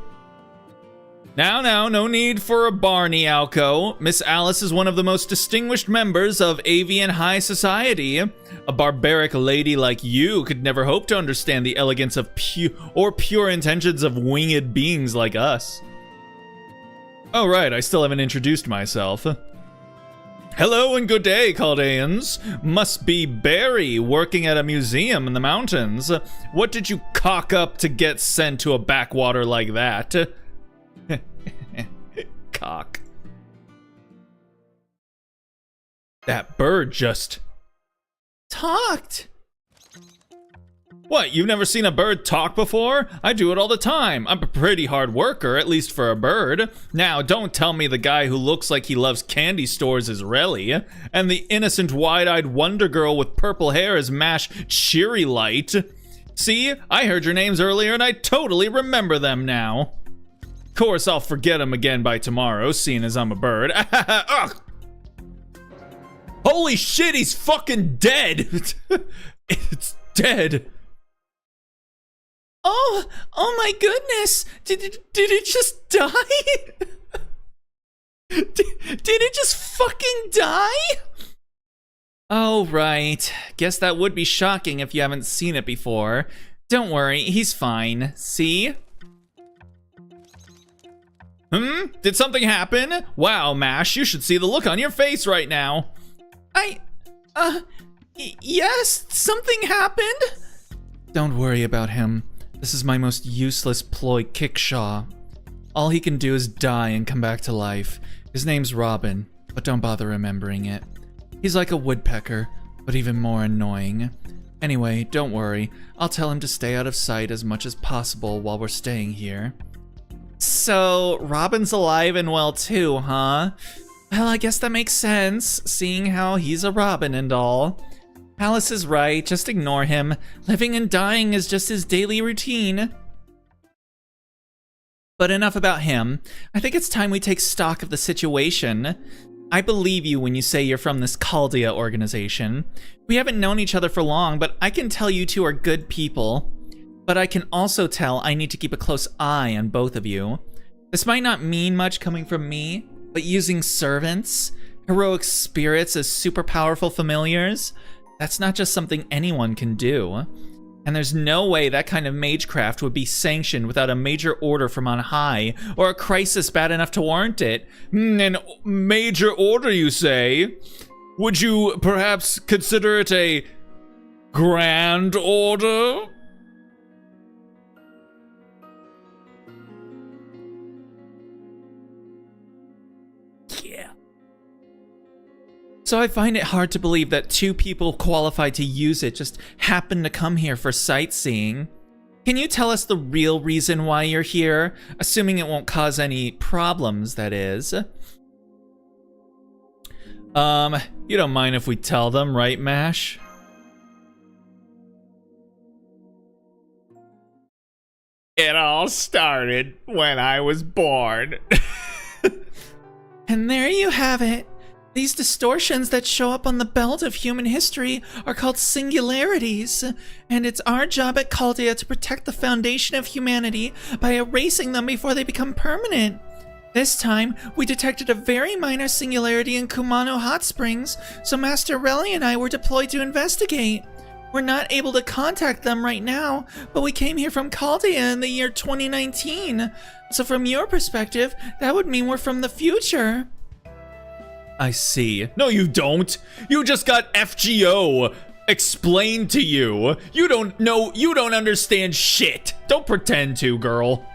Now, no need for a Barney, Alco. Miss Alice is one of the most distinguished members of Avian High Society. A barbaric lady like you could never hope to understand the elegance of pure intentions of winged beings like us. Oh, right, I still haven't introduced myself. Hello and good day, Chaldeans. Must be Barry, working at a museum in the mountains. What did you cock up to get sent to a backwater like that? Cock. That bird just talked. What, you've never seen a bird talk before? I do it all the time. I'm a pretty hard worker, at least for a bird. Now, don't tell me the guy who looks like he loves candy stores is Relly, and the innocent wide-eyed wonder girl with purple hair is Mash Cheery Light. See, I heard your names earlier and I totally remember them now. Of course, I'll forget them again by tomorrow, seeing as I'm a bird. Ugh. Holy shit, he's fucking dead! It's dead. Oh my goodness! Did it just die? did it just fucking die? Oh, right. Guess that would be shocking if you haven't seen it before. Don't worry, he's fine. See? Did something happen? Wow, Mash, you should see the look on your face right now. Yes, something happened? Don't worry about him. This is my most useless ploy, Kickshaw. All he can do is die and come back to life. His name's Robin, but don't bother remembering it. He's like a woodpecker, but even more annoying. Anyway, don't worry. I'll tell him to stay out of sight as much as possible while we're staying here. So, Robin's alive and well too, huh? Well, I guess that makes sense, seeing how he's a Robin and all. Alice is right, just ignore him. Living and dying is just his daily routine. But enough about him. I think it's time we take stock of the situation. I believe you when you say you're from this Chaldea organization. We haven't known each other for long, but I can tell you two are good people. But I can also tell I need to keep a close eye on both of you. This might not mean much coming from me, but using servants, heroic spirits as super powerful familiars, that's not just something anyone can do. And there's no way that kind of magecraft would be sanctioned without a major order from on high, or a crisis bad enough to warrant it. An major order, you say? Would you perhaps consider it a grand order? Yeah. So I find it hard to believe that two people qualified to use it just happened to come here for sightseeing. Can you tell us the real reason why you're here? Assuming it won't cause any problems, that is. You don't mind if we tell them, right, Mash? It all started when I was born. And there you have it. These distortions that show up on the belt of human history are called singularities, and it's our job at Chaldea to protect the foundation of humanity by erasing them before they become permanent. This time, we detected a very minor singularity in Kumano Hot Springs, so Master Relly and I were deployed to investigate. We're not able to contact them right now, but we came here from Chaldea in the year 2019. So from your perspective, that would mean we're from the future. I see. No, you don't. You just got FGO explained to you. You don't know, you don't understand shit. Don't pretend to, girl.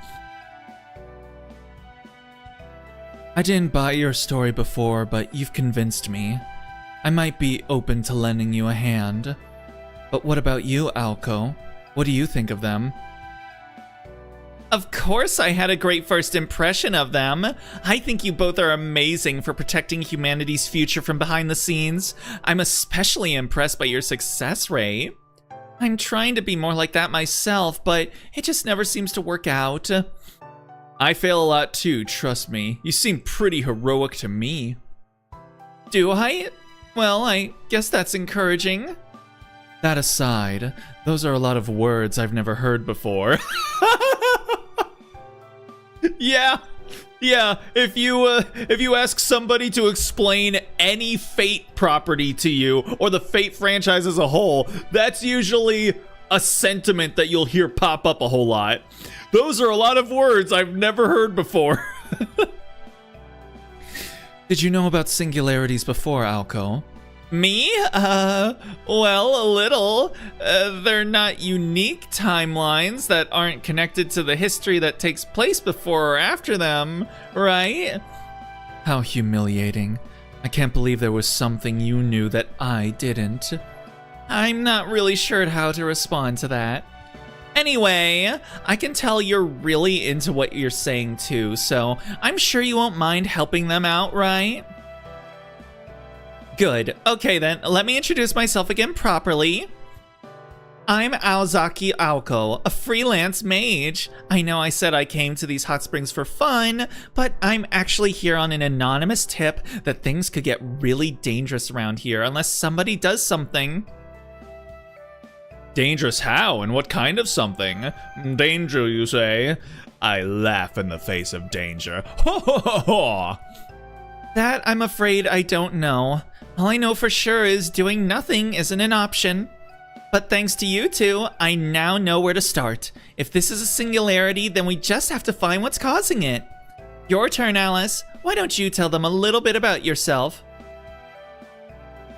I didn't buy your story before, but you've convinced me. I might be open to lending you a hand. But what about you, Alco? What do you think of them? Of course I had a great first impression of them. I think you both are amazing for protecting humanity's future from behind the scenes. I'm especially impressed by your success rate. I'm trying to be more like that myself, but it just never seems to work out. I fail a lot too, trust me. You seem pretty heroic to me. Do I? Well, I guess that's encouraging. That aside, those are a lot of words I've never heard before. Yeah. If you ask somebody to explain any Fate property to you, or the Fate franchise as a whole, that's usually a sentiment that you'll hear pop up a whole lot. Those are a lot of words I've never heard before. Did you know about singularities before, Alco? Me? Well, a little. They're not unique timelines that aren't connected to the history that takes place before or after them, right? How humiliating. I can't believe there was something you knew that I didn't. I'm not really sure how to respond to that. Anyway, I can tell you're really into what you're saying too, so I'm sure you won't mind helping them out, right? Good. Okay then, let me introduce myself again properly. I'm Aozaki Aoko, a freelance mage. I know I said I came to these hot springs for fun, but I'm actually here on an anonymous tip that things could get really dangerous around here unless somebody does something. Dangerous how, and what kind of something? Danger, you say? I laugh in the face of danger. Ho ho ho ho! That, I'm afraid, I don't know. All I know for sure is doing nothing isn't an option. But thanks to you two, I now know where to start. If this is a singularity, then we just have to find what's causing it. Your turn, Alice. Why don't you tell them a little bit about yourself?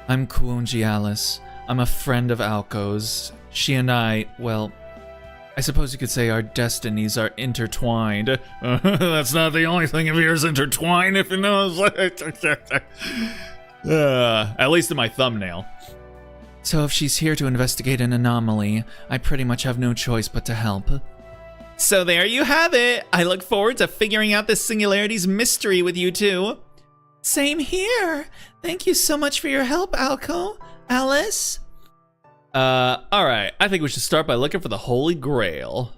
I'm Kuonji Alice. I'm a friend of Alco's. She and I, well, I suppose you could say our destinies are intertwined. That's not the only thing of yours intertwined, if you know. At least in my thumbnail. So if she's here to investigate an anomaly, I pretty much have no choice but to help. So there you have it. I look forward to figuring out this singularity's mystery with you two. Same here. Thank you so much for your help, Alco. Alice? Alright. I think we should start by looking for the Holy Grail.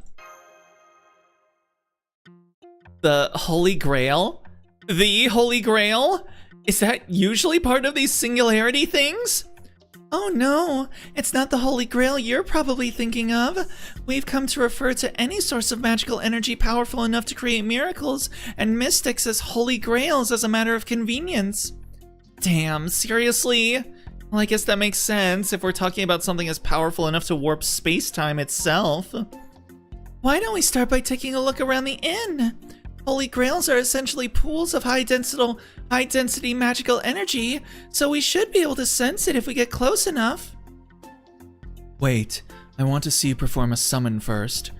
The Holy Grail? The Holy Grail? Is that usually part of these singularity things? Oh no, it's not the Holy Grail you're probably thinking of. We've come to refer to any source of magical energy powerful enough to create miracles and mystics as Holy Grails as a matter of convenience. Damn, seriously? Well, I guess that makes sense if we're talking about something as powerful enough to warp space-time itself. Why don't we start by taking a look around the inn? Holy Grails are essentially pools of high-density magical energy, so we should be able to sense it if we get close enough. Wait, I want to see you perform a summon first.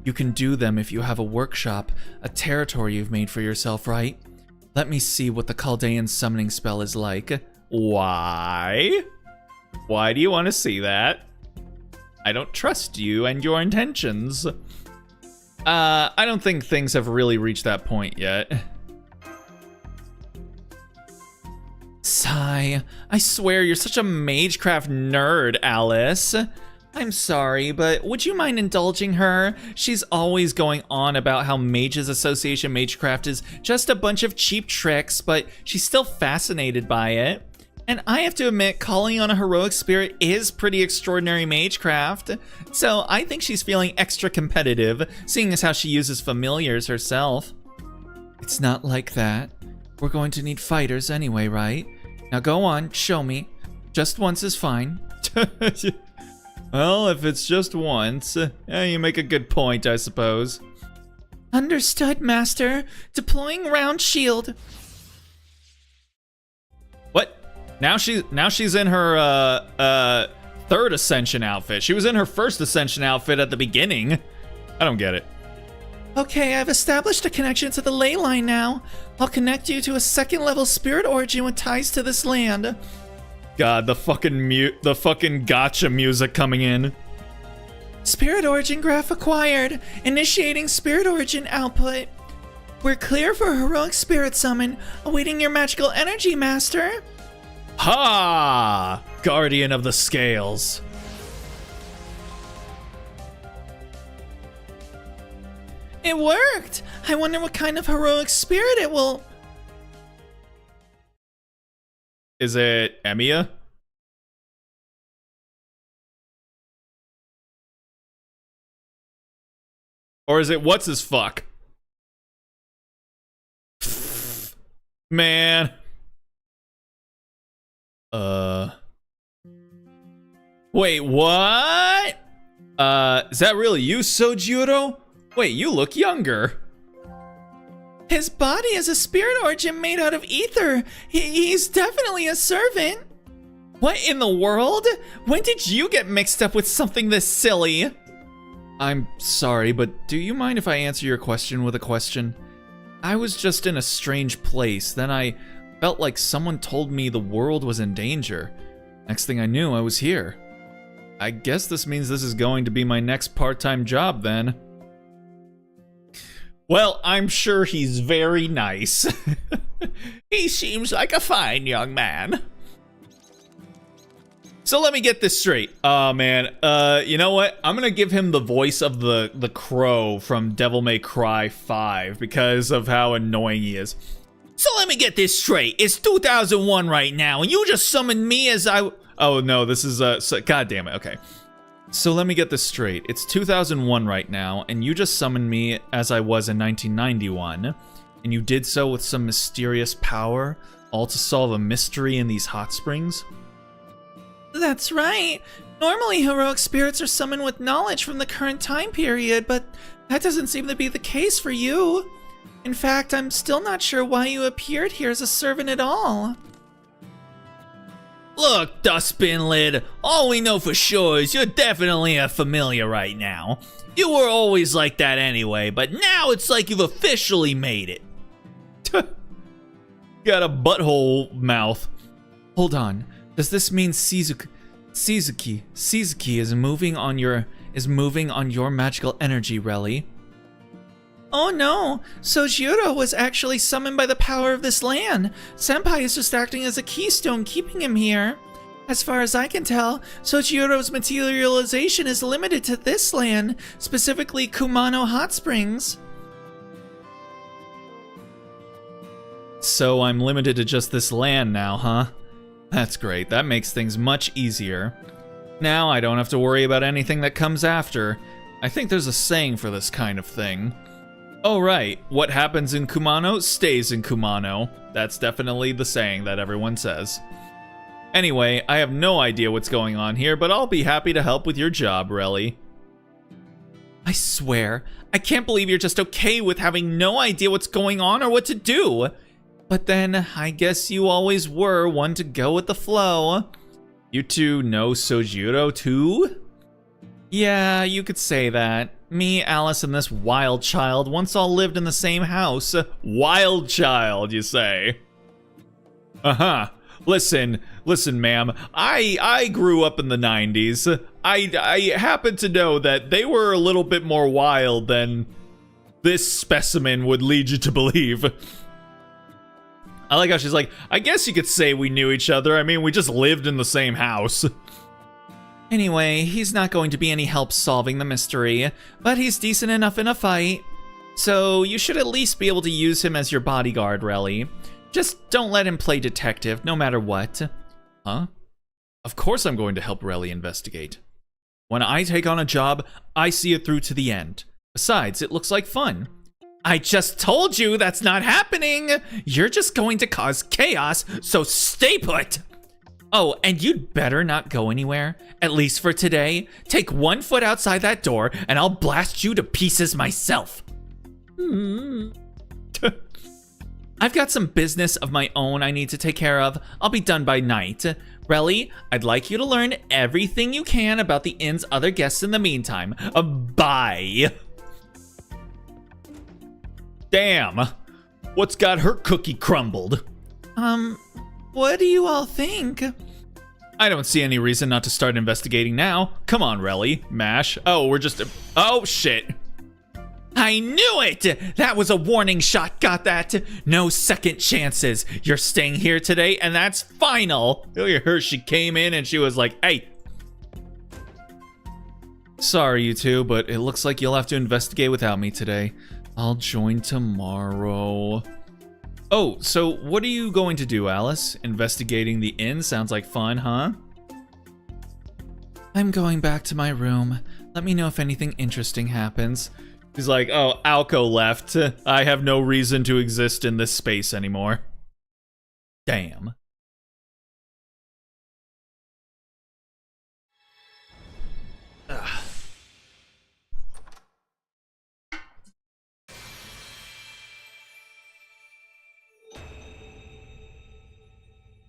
You can do them if you have a workshop, a territory you've made for yourself, right? Let me see what the Chaldean summoning spell is like. Why? Why do you want to see that? I don't trust you and your intentions. I don't think things have really reached that point yet. Sigh. I swear you're such a magecraft nerd, Alice. I'm sorry, but would you mind indulging her? She's always going on about how Mages Association Magecraft is just a bunch of cheap tricks, but she's still fascinated by it. And I have to admit, calling on a heroic spirit is pretty extraordinary magecraft. So I think she's feeling extra competitive, seeing as how she uses familiars herself. It's not like that. We're going to need fighters anyway, right? Now go on, show me. Just once is fine. Well, if it's just once, you make a good point, I suppose. Understood, Master. Deploying round shield. What? Now she's in her third Ascension outfit. She was in her first Ascension outfit at the beginning. I don't get it. Okay, I've established a connection to the ley line now. I'll connect you to a second-level spirit origin with ties to this land. God, the fucking gotcha music coming in. Spirit origin graph acquired. Initiating spirit origin output. We're clear for heroic spirit summon. Awaiting your magical energy, Master. Ha! Guardian of the Scales. It worked! I wonder what kind of heroic spirit it will... Is it Emiya? Or is it what's his fuck? Man. Wait, what? Is that really you, Sojiro? Wait, you look younger. His body is a spirit origin made out of ether. He's definitely a servant. What in the world? When did you get mixed up with something this silly? I'm sorry, but do you mind if I answer your question with a question? I was just in a strange place. Then I felt like someone told me the world was in danger. Next thing I knew, I was here. I guess this means this is going to be my next part-time job then. Well, I'm sure he's very nice. He seems like a fine young man. So let me get this straight. Oh man, you know what? I'm gonna give him the voice of the crow from Devil May Cry 5 because of how annoying he is. So let me get this straight. It's 2001 right now, and you just summoned me as I... Oh no, this is God damn it. Okay. So let me get this straight. It's 2001 right now, and you just summoned me as I was in 1991, and you did so with some mysterious power, all to solve a mystery in these hot springs? That's right. Normally, heroic spirits are summoned with knowledge from the current time period, but that doesn't seem to be the case for you. In fact, I'm still not sure why you appeared here as a servant at all. Look, Dustbin Lid, all we know for sure is you're definitely a familiar right now. You were always like that anyway, but now it's like you've officially made it. Got a butthole mouth. Hold on. Does this mean Shizuki is moving on your magical energy, Relly. Oh no! Sojiro was actually summoned by the power of this land. Senpai is just acting as a keystone keeping him here. As far as I can tell, Sojiro's materialization is limited to this land, specifically Kumano Hot Springs. So I'm limited to just this land now, huh? That's great. That makes things much easier. Now I don't have to worry about anything that comes after. I think there's a saying for this kind of thing. Oh right, what happens in Kumano stays in Kumano. That's definitely the saying that everyone says. Anyway, I have no idea what's going on here, but I'll be happy to help with your job, Relly. I swear, I can't believe you're just okay with having no idea what's going on or what to do. But then, I guess you always were one to go with the flow. You two know Sojiro too? Yeah, you could say that. Me, Alice, and this wild child once all lived in the same house. Wild child, you say? Uh-huh. Listen, ma'am. I grew up in the 90s. I happen to know that they were a little bit more wild than this specimen would lead you to believe. I like how she's like, I guess you could say we knew each other. I mean, we just lived in the same house. Anyway, he's not going to be any help solving the mystery, but he's decent enough in a fight. So you should at least be able to use him as your bodyguard, Relly. Just don't let him play detective, no matter what. Huh? Of course I'm going to help Relly investigate. When I take on a job, I see it through to the end. Besides, it looks like fun. I just told you that's not happening! You're just going to cause chaos, so stay put! Oh, and you'd better not go anywhere, at least for today. Take 1 foot outside that door, and I'll blast you to pieces myself. I've got some business of my own I need to take care of. I'll be done by night. Relly, I'd like you to learn everything you can about the inn's other guests in the meantime. Bye! Damn! What's got her cookie crumbled? What do you all think? I don't see any reason not to start investigating now. Come on, Relly. Mash. Oh, we're just... Oh, shit. I knew it! That was a warning shot, got that? No second chances. You're staying here today, and that's final. Look at her, she came in and she was like, hey. Sorry, you two, but it looks like you'll have to investigate without me today. I'll join tomorrow. Oh, so what are you going to do, Alice? Investigating the inn sounds like fun, huh? I'm going back to my room. Let me know if anything interesting happens. He's like, oh, Alco left. I have no reason to exist in this space anymore. Damn. Ugh.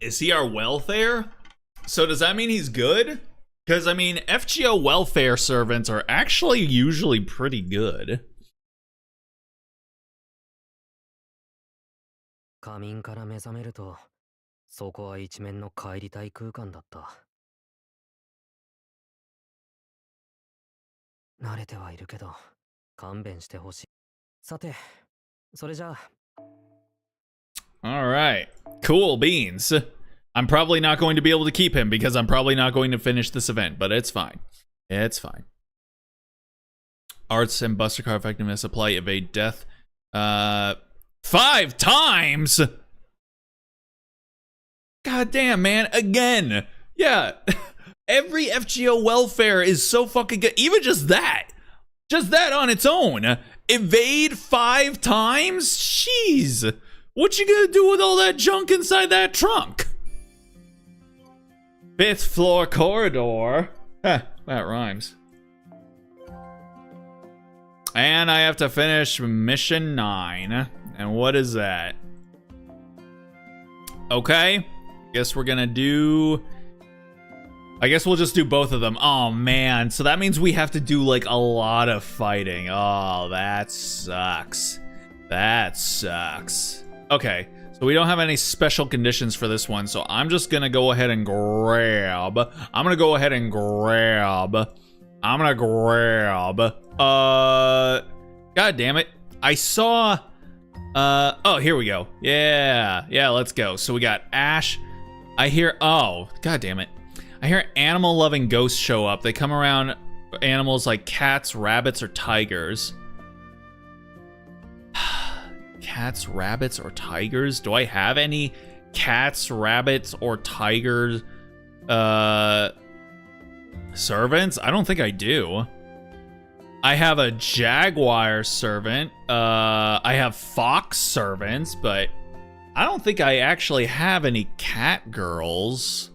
Is he our welfare? So does that mean he's good? Because, I mean, FGO welfare servants are actually usually pretty good. 仮眠から目覚めると、そこは一面の帰りたい空間だった。慣れてはいるけど、勘弁してほしい。さて、それじゃあ。Alright, cool beans. I'm probably not going to be able to keep him because I'm probably not going to finish this event, but it's fine. It's fine. Arts and Buster Car effectiveness apply evade death. 5 times! God damn, man, again! Yeah, every FGO welfare is so fucking good. Even just that on its own. Evade 5 times? Jeez. What you gonna do with all that junk inside that trunk? 5th floor corridor. Huh, that rhymes. And I have to finish mission 9. And what is that? Okay. Guess we're gonna do... I guess we'll just do both of them. Oh, man. So that means we have to do, like, a lot of fighting. Oh, that sucks. That sucks. Okay. So we don't have any special conditions for this one, so I'm just gonna go ahead and grab. God damn it. I saw, oh, here we go. Yeah, let's go. So we got Ash. I hear, oh, god damn it. I hear animal-loving ghosts show up. They come around animals like cats, rabbits, or tigers. Cats, rabbits, or tigers? Do I have any cats, rabbits, or tigers servants? I don't think I do. I have a jaguar servant. I have fox servants, but I don't think I actually have any cat girls.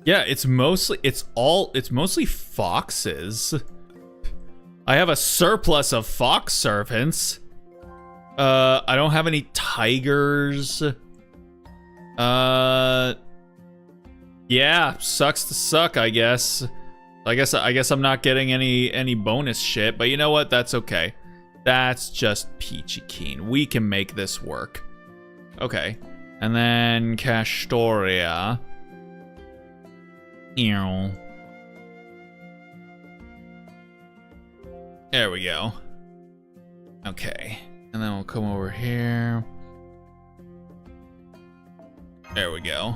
Yeah, it's mostly foxes. I have a surplus of fox servants. I don't have any tigers. Yeah, sucks to suck, I guess. I guess I'm not getting any bonus shit, but you know what? That's okay. That's just peachy keen. We can make this work. Okay. And then Castoria. Ew. There we go. Okay. And then we'll come over here. There we go.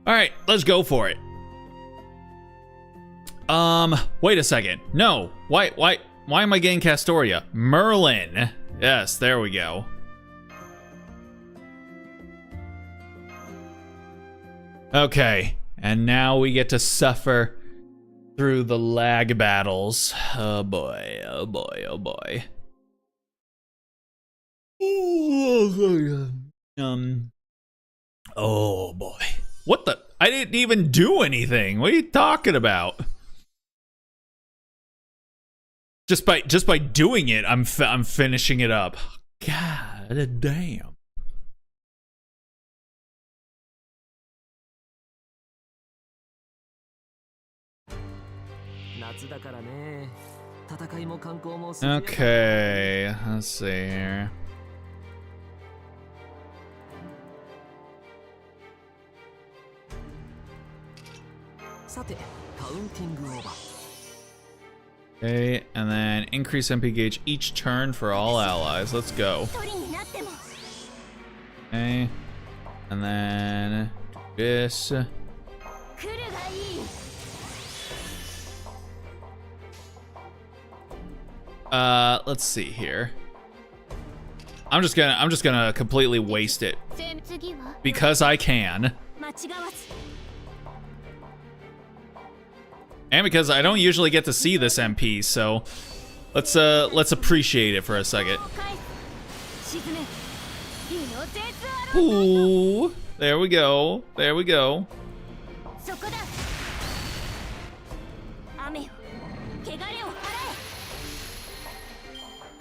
Alright, let's go for it. Wait a second. No. Why am I getting Castoria? Merlin. Yes, there we go. Okay, and now we get to suffer through the lag battles. Oh boy, oh boy, oh boy. Oh boy. What the? I didn't even do anything. What are you talking about? Just by doing it, I'm finishing it up. God damn. Okay, let's see here. Okay, and then increase MP gauge each turn for all allies. Let's go. Okay, and then this. Let's see here. I'm just gonna completely waste it because I can, and because I don't usually get to see this MP. So let's appreciate it for a second. Ooh, there we go. There we go.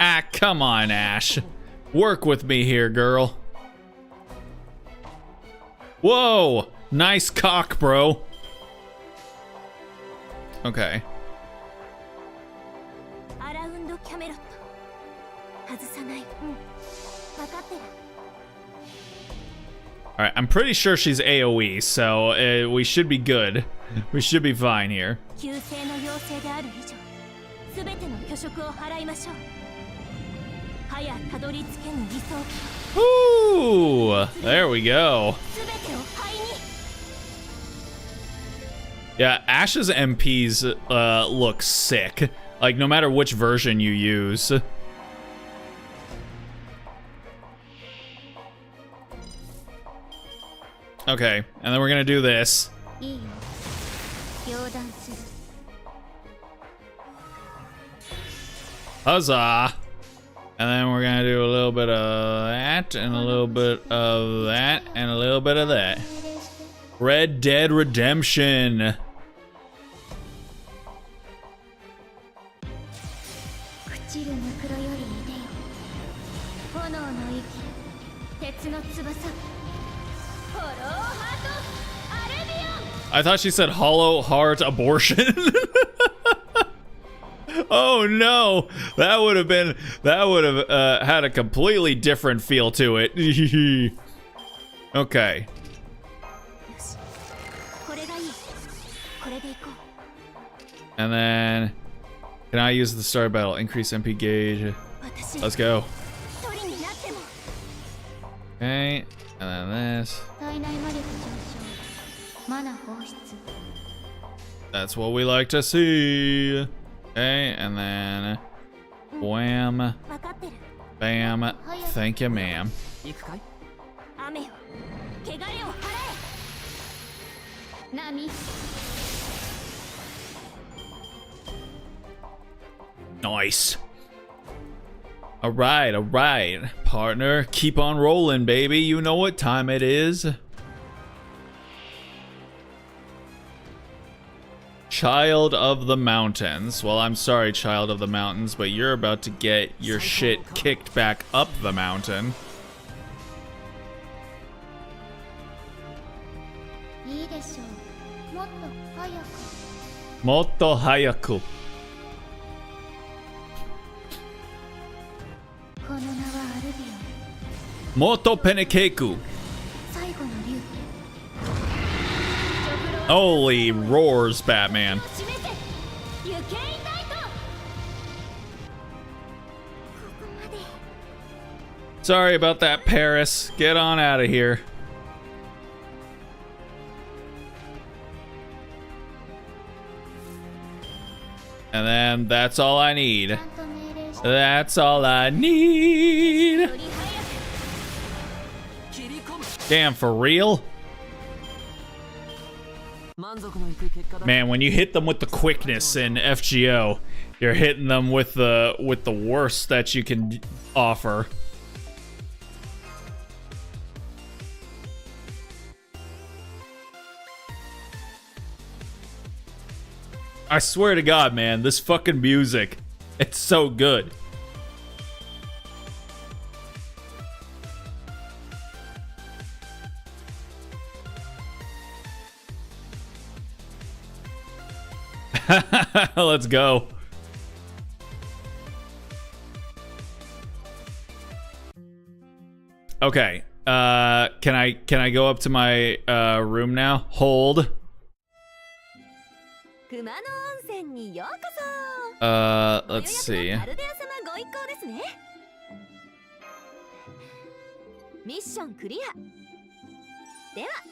Ah, come on, Ash. Work with me here, girl. Whoa, nice cock, bro. Okay. Alright, I'm pretty sure she's AoE, so we should be good. We should be fine here. Ooh, there we go. Yeah, Ash's MPs look sick. Like, no matter which version you use. Okay, and then we're gonna do this. Huzzah! And then we're gonna do a little bit of that, and a little bit of that, and a little bit of that. Red Dead Redemption. I thought she said hollow heart abortion. Oh no, that would have had a completely different feel to it. Okay. And then, can I use the start battle? Increase MP gauge. Let's go. Okay, and then this. That's what we like to see. Okay, and then wham, bam, thank you, ma'am. Nice. All right, partner. Keep on rolling, baby. You know what time it is. Child of the Mountains. Well, I'm sorry, Child of the Mountains, but you're about to get your shit kicked back up the mountain. Motto hayaku. Moto Penekeku. Holy roars, Batman. Sorry about that, Paris. Get on out of here. And then that's all I need. That's all I need. Damn, for real? Man, when you hit them with the quickness in FGO, you're hitting them with the worst that you can offer. I swear to God, man, this fucking music, it's so good. Let's go. Okay. Can I go up to my room now? Hold. Let's see.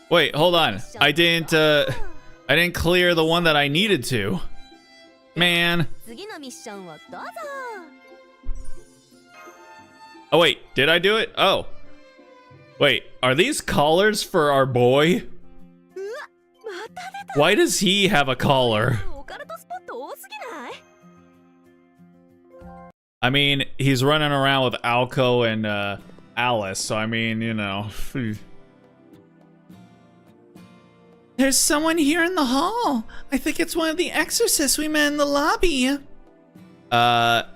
Wait, hold on. I didn't clear the one that I needed to. Man. Oh wait, did I do it? Oh. Wait, are these collars for our boy? Why does he have a collar? I mean, he's running around with Alco and Alice, so I mean, you know. There's someone here in the hall. I think it's one of the exorcists we met in the lobby.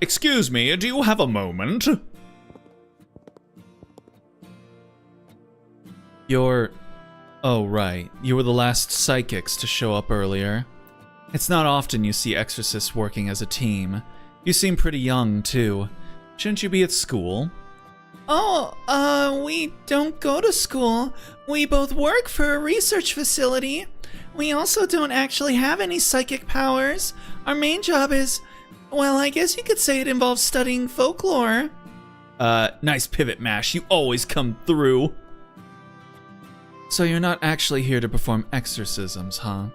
Excuse me, do you have a moment? Oh, right. You were the last psychics to show up earlier. It's not often you see exorcists working as a team. You seem pretty young, too. Shouldn't you be at school? Oh, we don't go to school. We both work for a research facility. We also don't actually have any psychic powers. Our main job is, well, I guess you could say it involves studying folklore. Nice pivot mash. You always come through. So you're not actually here to perform exorcisms, huh?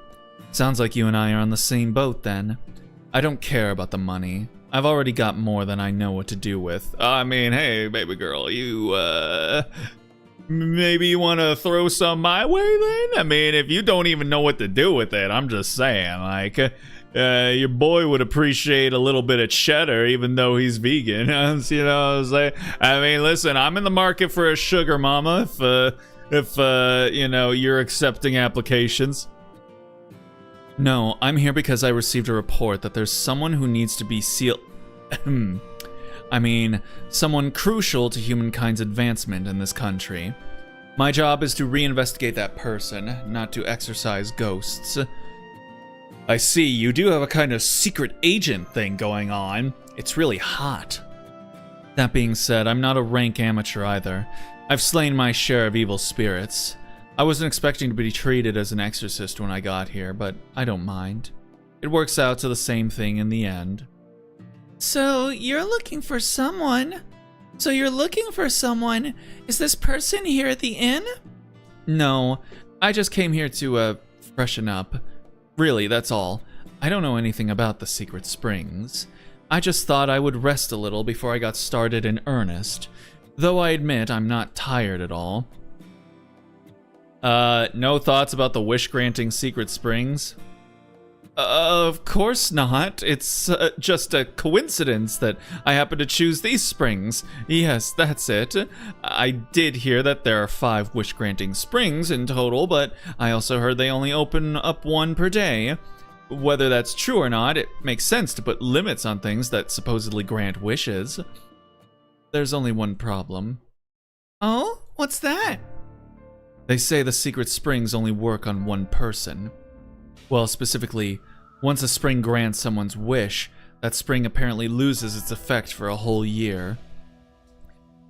Sounds like you and I are on the same boat then. I don't care about the money. I've already got more than I know what to do with. I mean, hey, baby girl, you, maybe you want to throw some my way then? I mean, if you don't even know what to do with it, I'm just saying, like, your boy would appreciate a little bit of cheddar, even though he's vegan. You know what I'm saying? I mean, listen, I'm in the market for a sugar mama if you know, you're accepting applications. No, I'm here because I received a report that there's someone who needs to be sealed. I mean, someone crucial to humankind's advancement in this country. My job is to reinvestigate that person, not to exorcise ghosts. I see, you do have a kind of secret agent thing going on. It's really hot. That being said, I'm not a rank amateur either. I've slain my share of evil spirits. I wasn't expecting to be treated as an exorcist when I got here, but I don't mind. It works out to the same thing in the end. So, you're looking for someone? Is this person here at the inn? No, I just came here to, freshen up. Really, that's all. I don't know anything about the secret springs. I just thought I would rest a little before I got started in earnest. Though I admit I'm not tired at all. No thoughts about the wish-granting secret springs? Of course not. It's just a coincidence that I happen to choose these springs. Yes, that's it. I did hear that there are 5 wish-granting springs in total, but I also heard they only open up 1 per day. Whether that's true or not, it makes sense to put limits on things that supposedly grant wishes. There's only one problem. Oh? What's that? They say the secret springs only work on 1 person. Well, specifically, once a spring grants someone's wish, that spring apparently loses its effect for a whole year.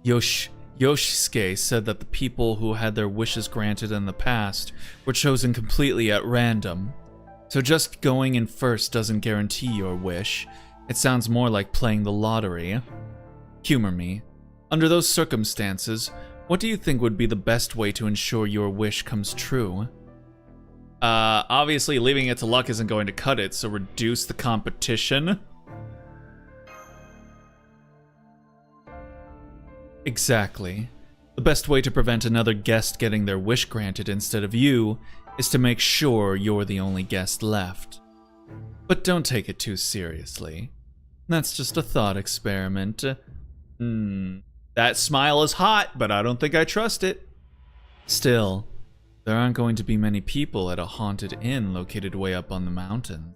Yoshisuke said that the people who had their wishes granted in the past were chosen completely at random. So just going in first doesn't guarantee your wish. It sounds more like playing the lottery. Humor me. Under those circumstances, what do you think would be the best way to ensure your wish comes true? Obviously leaving it to luck isn't going to cut it, so reduce the competition. Exactly. The best way to prevent another guest getting their wish granted instead of you is to make sure you're the only guest left. But don't take it too seriously. That's just a thought experiment. That smile is hot, but I don't think I trust it. Still, there aren't going to be many people at a haunted inn located way up on the mountain,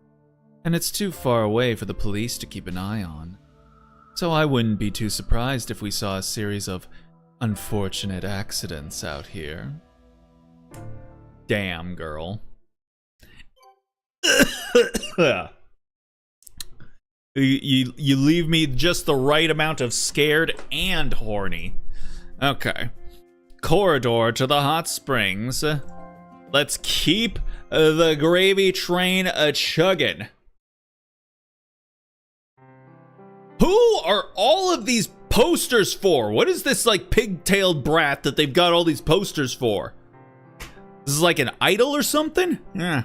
and it's too far away for the police to keep an eye on. So I wouldn't be too surprised if we saw a series of unfortunate accidents out here. Damn, girl. You leave me just the right amount of scared and horny. Okay. Corridor to the hot springs. Let's keep the gravy train a-chuggin'. Who are all of these posters for? What is this, like, pigtailed brat that they've got all these posters for? This is like an idol or something? Yeah.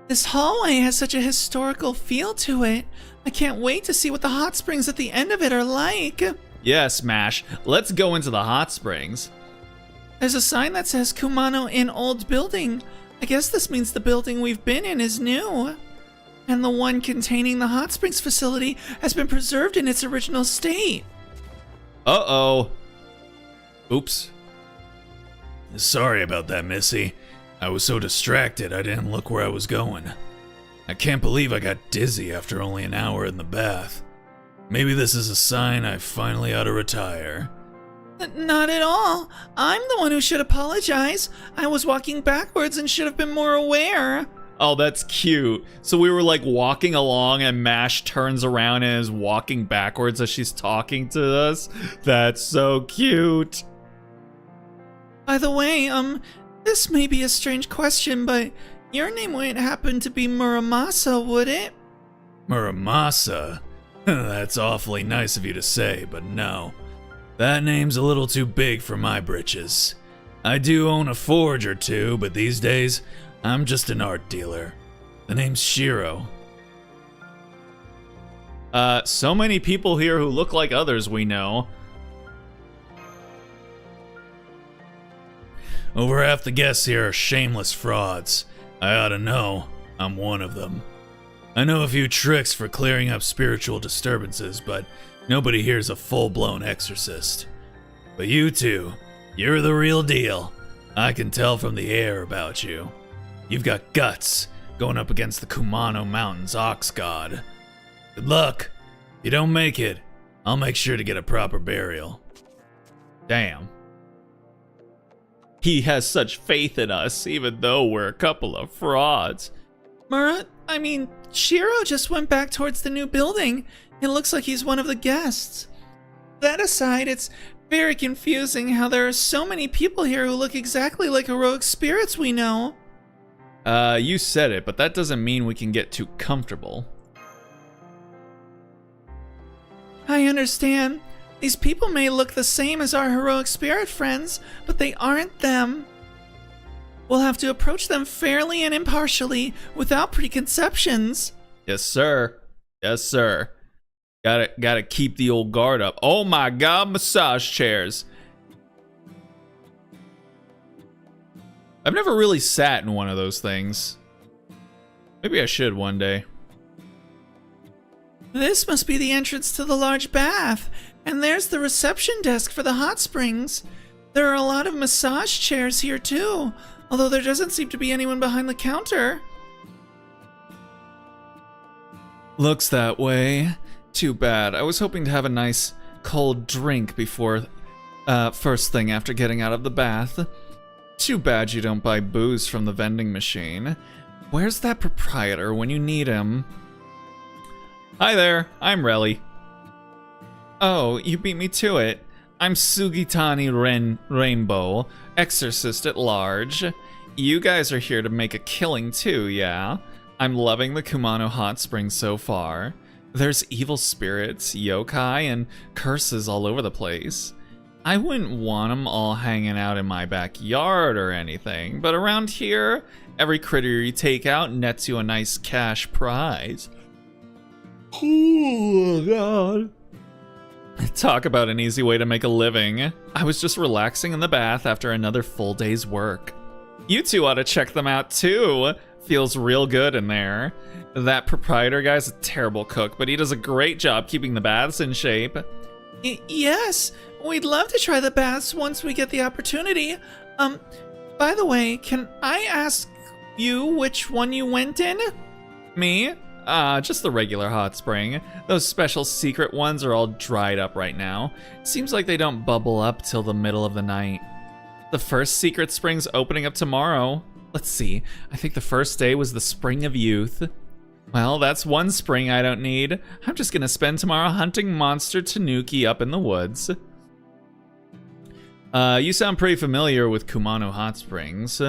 This hallway has such a historical feel to it. I can't wait to see what the hot springs at the end of it are like. Yeah, Smash. Let's go into the hot springs. There's a sign that says Kumano Inn Old Building. I guess this means the building we've been in is new. And the one containing the hot springs facility has been preserved in its original state. Uh-oh. Oops. Sorry about that, Missy. I was so distracted I didn't look where I was going. I can't believe I got dizzy after only an hour in the bath. Maybe this is a sign I finally ought to retire. Not at all. I'm the one who should apologize. I was walking backwards and should have been more aware. Oh, that's cute. So we were like walking along and Mash turns around and is walking backwards as she's talking to us. That's so cute. By the way, this may be a strange question, but your name wouldn't happen to be Muramasa, would it? Muramasa? That's awfully nice of you to say, but no. That name's a little too big for my britches. I do own a forge or two, but these days, I'm just an art dealer. The name's Shiro. So many people here who look like others we know. Over half the guests here are shameless frauds. I ought to know. I'm one of them. I know a few tricks for clearing up spiritual disturbances, but nobody here's a full-blown exorcist. But you two, you're the real deal. I can tell from the air about you. You've got guts, going up against the Kumano Mountains ox god. Good luck. If you don't make it, I'll make sure to get a proper burial. Damn. He has such faith in us, even though we're a couple of frauds. Shiro just went back towards the new building. It looks like he's one of the guests. That aside, it's very confusing how there are so many people here who look exactly like heroic spirits we know. You said it, but that doesn't mean we can get too comfortable. I understand. These people may look the same as our heroic spirit friends, but they aren't them. We'll have to approach them fairly and impartially, without preconceptions. Yes, sir. Yes, sir. Gotta keep the old guard up. Oh my god, massage chairs. I've never really sat in one of those things. Maybe I should one day. This must be the entrance to the large bath, and there's the reception desk for the hot springs. There are a lot of massage chairs here too, although there doesn't seem to be anyone behind the counter. Looks that way. Too bad. I was hoping to have a nice cold drink before first thing after getting out of the bath. Too bad you don't buy booze from the vending machine. Where's that proprietor when you need him? Hi there, I'm Relly. Oh, you beat me to it. I'm Sugitani Rainbow, exorcist at large. You guys are here to make a killing too, yeah? I'm loving the Kumano Hot Springs so far. There's evil spirits, yokai, and curses all over the place. I wouldn't want them all hanging out in my backyard or anything, but around here, every critter you take out nets you a nice cash prize. Oh, God. Talk about an easy way to make a living. I was just relaxing in the bath after another full day's work. You two ought to check them out too. Feels real good in there. That proprietor guy's a terrible cook, but he does a great job keeping the baths in shape. Yes, we'd love to try the baths once we get the opportunity. By the way, can I ask you which one you went in? Me? Just the regular hot spring. Those special secret ones are all dried up right now. Seems like they don't bubble up till the middle of the night. The first secret spring's opening up tomorrow. Let's see, I think the first day was the Spring of Youth. Well, that's one spring I don't need. I'm just gonna spend tomorrow hunting monster Tanuki up in the woods. You sound pretty familiar with Kumano Hot Springs.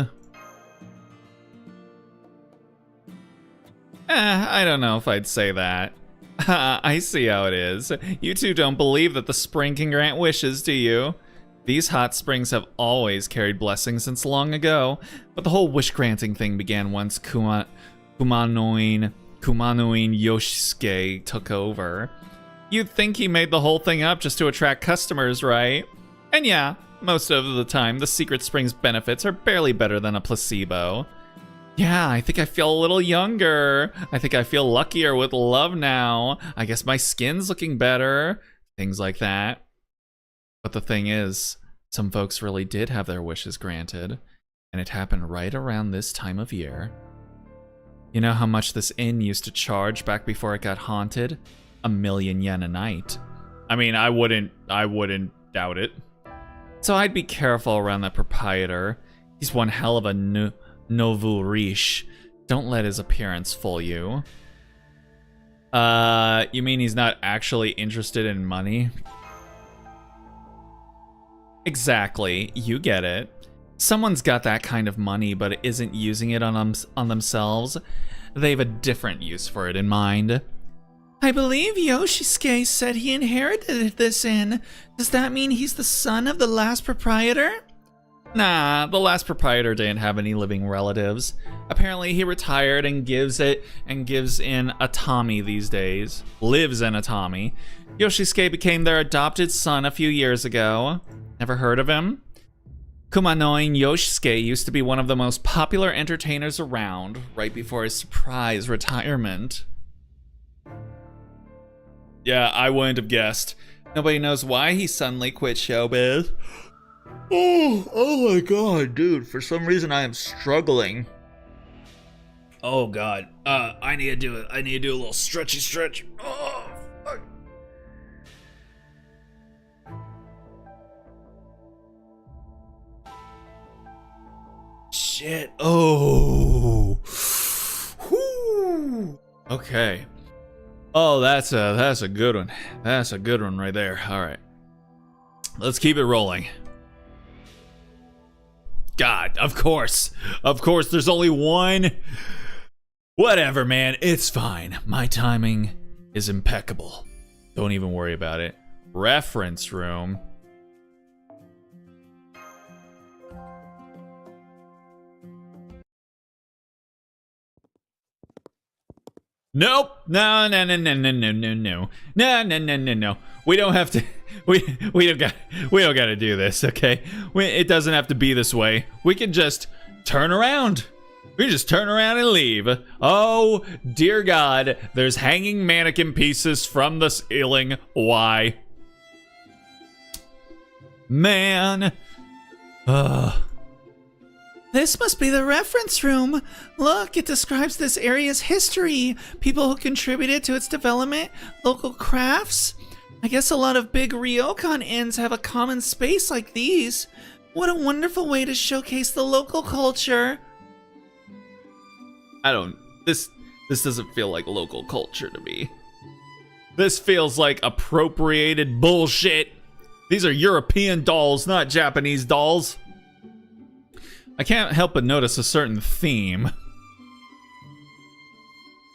I don't know if I'd say that. I see how it is. You two don't believe that the spring can grant wishes, do you? These hot springs have always carried blessings since long ago, but the whole wish-granting thing began once Kumanoin Yoshisuke took over. You'd think he made the whole thing up just to attract customers, right? And yeah, most of the time, the Secret Springs benefits are barely better than a placebo. Yeah, I think I feel a little younger. I think I feel luckier with love now. I guess my skin's looking better. Things like that. But the thing is, some folks really did have their wishes granted, and it happened right around this time of year. You know how much this inn used to charge back before it got haunted? 1,000,000 yen a night. I mean, I wouldn't doubt it. So I'd be careful around that proprietor. He's one hell of a nouveau riche. Don't let his appearance fool you. You mean he's not actually interested in money? Exactly, you get it. Someone's got that kind of money but isn't using it on themselves. They have a different use for it in mind. I believe Yoshisuke said he inherited this inn. Does that mean he's the son of the last proprietor? Nah, the last proprietor didn't have any living relatives. Apparently he retired and gives in Atami these days. Lives in Atami. Yoshisuke became their adopted son a few years ago. Never heard of him? Kumanoin Yoshisuke used to be one of the most popular entertainers around, right before his surprise retirement. Yeah, I wouldn't have guessed. Nobody knows why he suddenly quit showbiz. Oh my god, dude, for some reason I am struggling. Oh god, I need to do it. I need to do a little stretchy stretch. Oh, fuck. Shit. Oh. Whew. Okay. Oh, that's a good one. That's a good one right there. All right. Let's keep it rolling. God, of course. Of course, there's only one. Whatever, man. It's fine. My timing is impeccable. Don't even worry about it. Reference room. Nope. No. We don't have to. We don't got to do this. Okay. It doesn't have to be this way. We can just turn around. We just turn around and leave. Oh dear God! There's hanging mannequin pieces from the ceiling. Why? Man. This must be the reference room. Look, it describes this area's history, people who contributed to its development, local crafts. I guess a lot of big ryokan inns have a common space like these. What a wonderful way to showcase the local culture. This doesn't feel like local culture to me. This feels like appropriated bullshit. These are European dolls, not Japanese dolls. I can't help but notice a certain theme.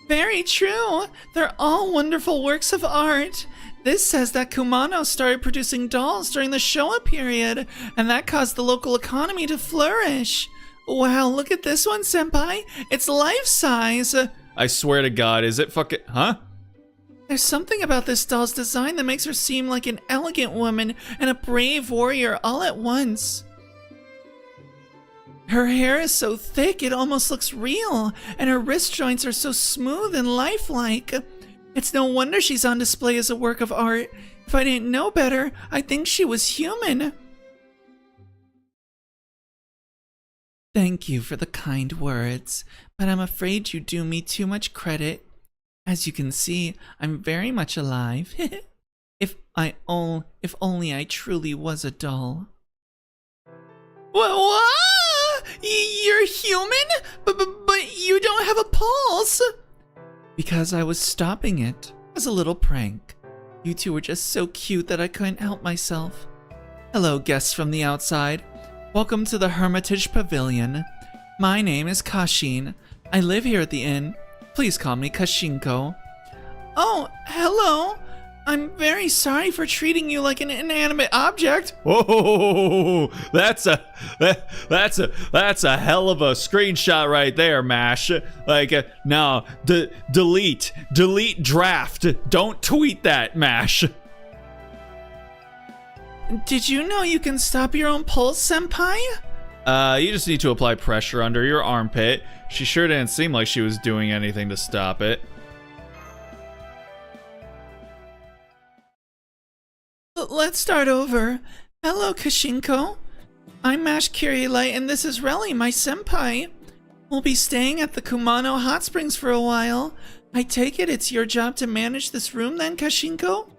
Very true. They're all wonderful works of art. This says that Kumano started producing dolls during the Showa period, and that caused the local economy to flourish. Wow, look at this one, senpai. It's life-size. I swear to God, is it fucking... Huh? There's something about this doll's design that makes her seem like an elegant woman and a brave warrior all at once. Her hair is so thick it almost looks real, and her wrist joints are so smooth and lifelike. It's no wonder she's on display as a work of art. If I didn't know better, I'd think she was human. Thank you for the kind words, but I'm afraid you do me too much credit. As you can see, I'm very much alive. If only I truly was a doll. What? You're human? But you don't have a pulse! Because I was stopping it as a little prank. You two were just so cute that I couldn't help myself. Hello, guests from the outside. Welcome to the Hermitage Pavilion. My name is Kashin. I live here at the inn. Please call me Kashinko. Oh, hello. I'm very sorry for treating you like an inanimate object. Whoa, that's a hell of a screenshot right there, Mash. Like, no, delete draft. Don't tweet that, Mash. Did you know you can stop your own pulse, senpai? You just need to apply pressure under your armpit. She sure didn't seem like she was doing anything to stop it. Let's start over. Hello, Kashinko. I'm Mash Kirilight, and this is Relly, my senpai. We'll be staying at the Kumano Hot Springs for a while. I take it it's your job to manage this room then, Kashinko?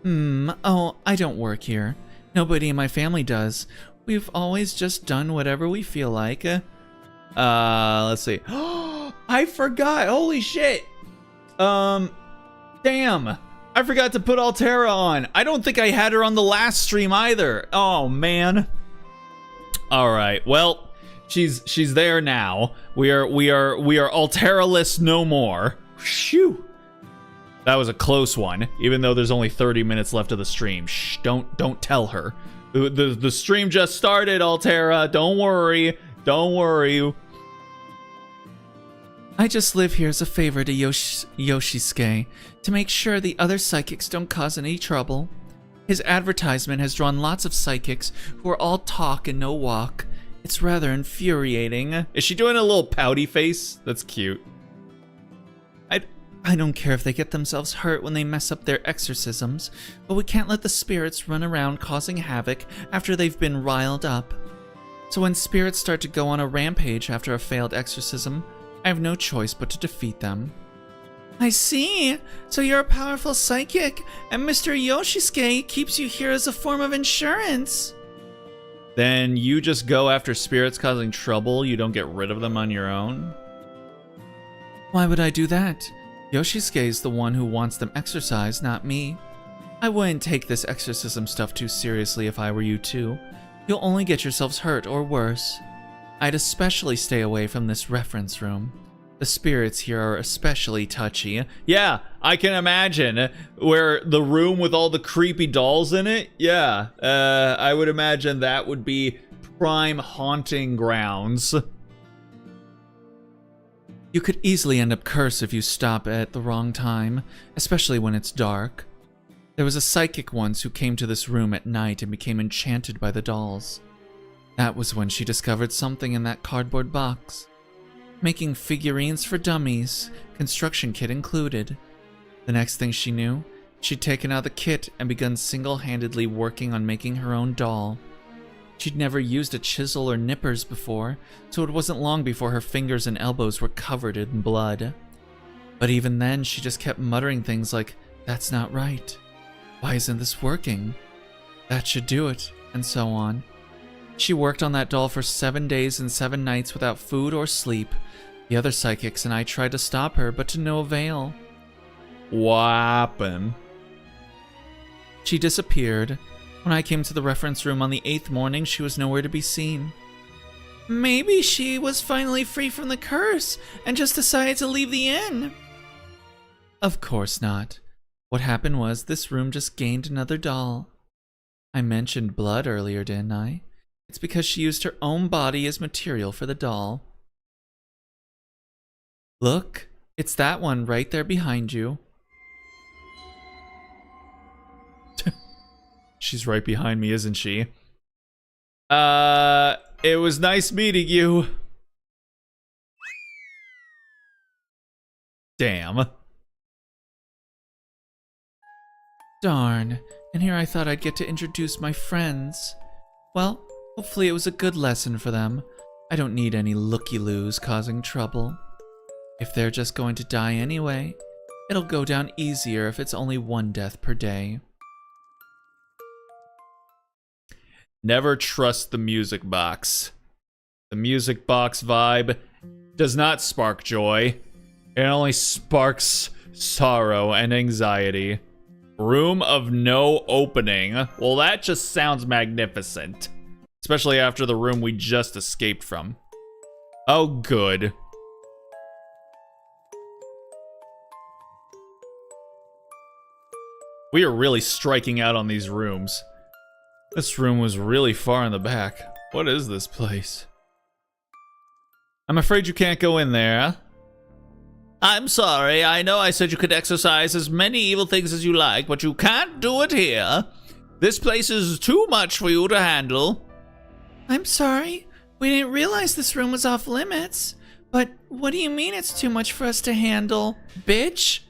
Oh, I don't work here. Nobody in my family does. We've always just done whatever we feel like. Let's see. I forgot. Holy shit. Damn. I forgot to put Altera on. I don't think I had her on the last stream either. Oh man. All right. Well, she's there now. We are Altera-less no more. Shoo. That was a close one, even though there's only 30 minutes left of the stream. Shh, don't tell her. The stream just started, Altera. Don't worry. Don't worry. I just live here as a favor to Yoshisuke, to make sure the other psychics don't cause any trouble. His advertisement has drawn lots of psychics who are all talk and no walk. It's rather infuriating. Is she doing a little pouty face? That's cute. I don't care if they get themselves hurt when they mess up their exorcisms, but we can't let the spirits run around causing havoc after they've been riled up. So when spirits start to go on a rampage after a failed exorcism, I have no choice but to defeat them. I see. So you're a powerful psychic, and Mr. Yoshisuke keeps you here as a form of insurance. Then you just go after spirits causing trouble, you don't get rid of them on your own? Why would I do that? Yoshisuke's the one who wants them exorcised, not me. I wouldn't take this exorcism stuff too seriously if I were you too. You'll only get yourselves hurt or worse. I'd especially stay away from this reference room. The spirits here are especially touchy. Yeah, I can imagine. Where the room with all the creepy dolls in it? Yeah, I would imagine that would be prime haunting grounds. You could easily end up cursed if you stop at the wrong time, especially when it's dark. There was a psychic once who came to this room at night and became enchanted by the dolls. That was when she discovered something in that cardboard box. Making figurines for dummies, construction kit included. The next thing she knew, she'd taken out the kit and begun single-handedly working on making her own doll. She'd never used a chisel or nippers before, so it wasn't long before her fingers and elbows were covered in blood. But even then, she just kept muttering things like, "That's not right. Why isn't this working? That should do it," and so on. She worked on that doll for 7 days and 7 nights without food or sleep. The other psychics and I tried to stop her, but to no avail. What happened? She disappeared. When I came to the reference room on the 8th morning, she was nowhere to be seen. Maybe she was finally free from the curse and just decided to leave the inn. Of course not. What happened was this room just gained another doll. I mentioned blood earlier, didn't I? It's because she used her own body as material for the doll. Look, it's that one right there behind you. She's right behind me, isn't she? It was nice meeting you. Damn. Darn, and here I thought I'd get to introduce my friends. Well, hopefully it was a good lesson for them. I don't need any looky-loos causing trouble. If they're just going to die anyway, it'll go down easier if it's only 1 death per day. Never trust the music box. The music box vibe does not spark joy. It only sparks sorrow and anxiety. Room of no opening. Well, that just sounds magnificent. Especially after the room we just escaped from. Oh, good. We are really striking out on these rooms. This room was really far in the back. What is this place? I'm afraid you can't go in there. I'm sorry, I know I said you could exercise as many evil things as you like, but you can't do it here. This place is too much for you to handle. I'm sorry, we didn't realize this room was off limits. But what do you mean it's too much for us to handle, bitch?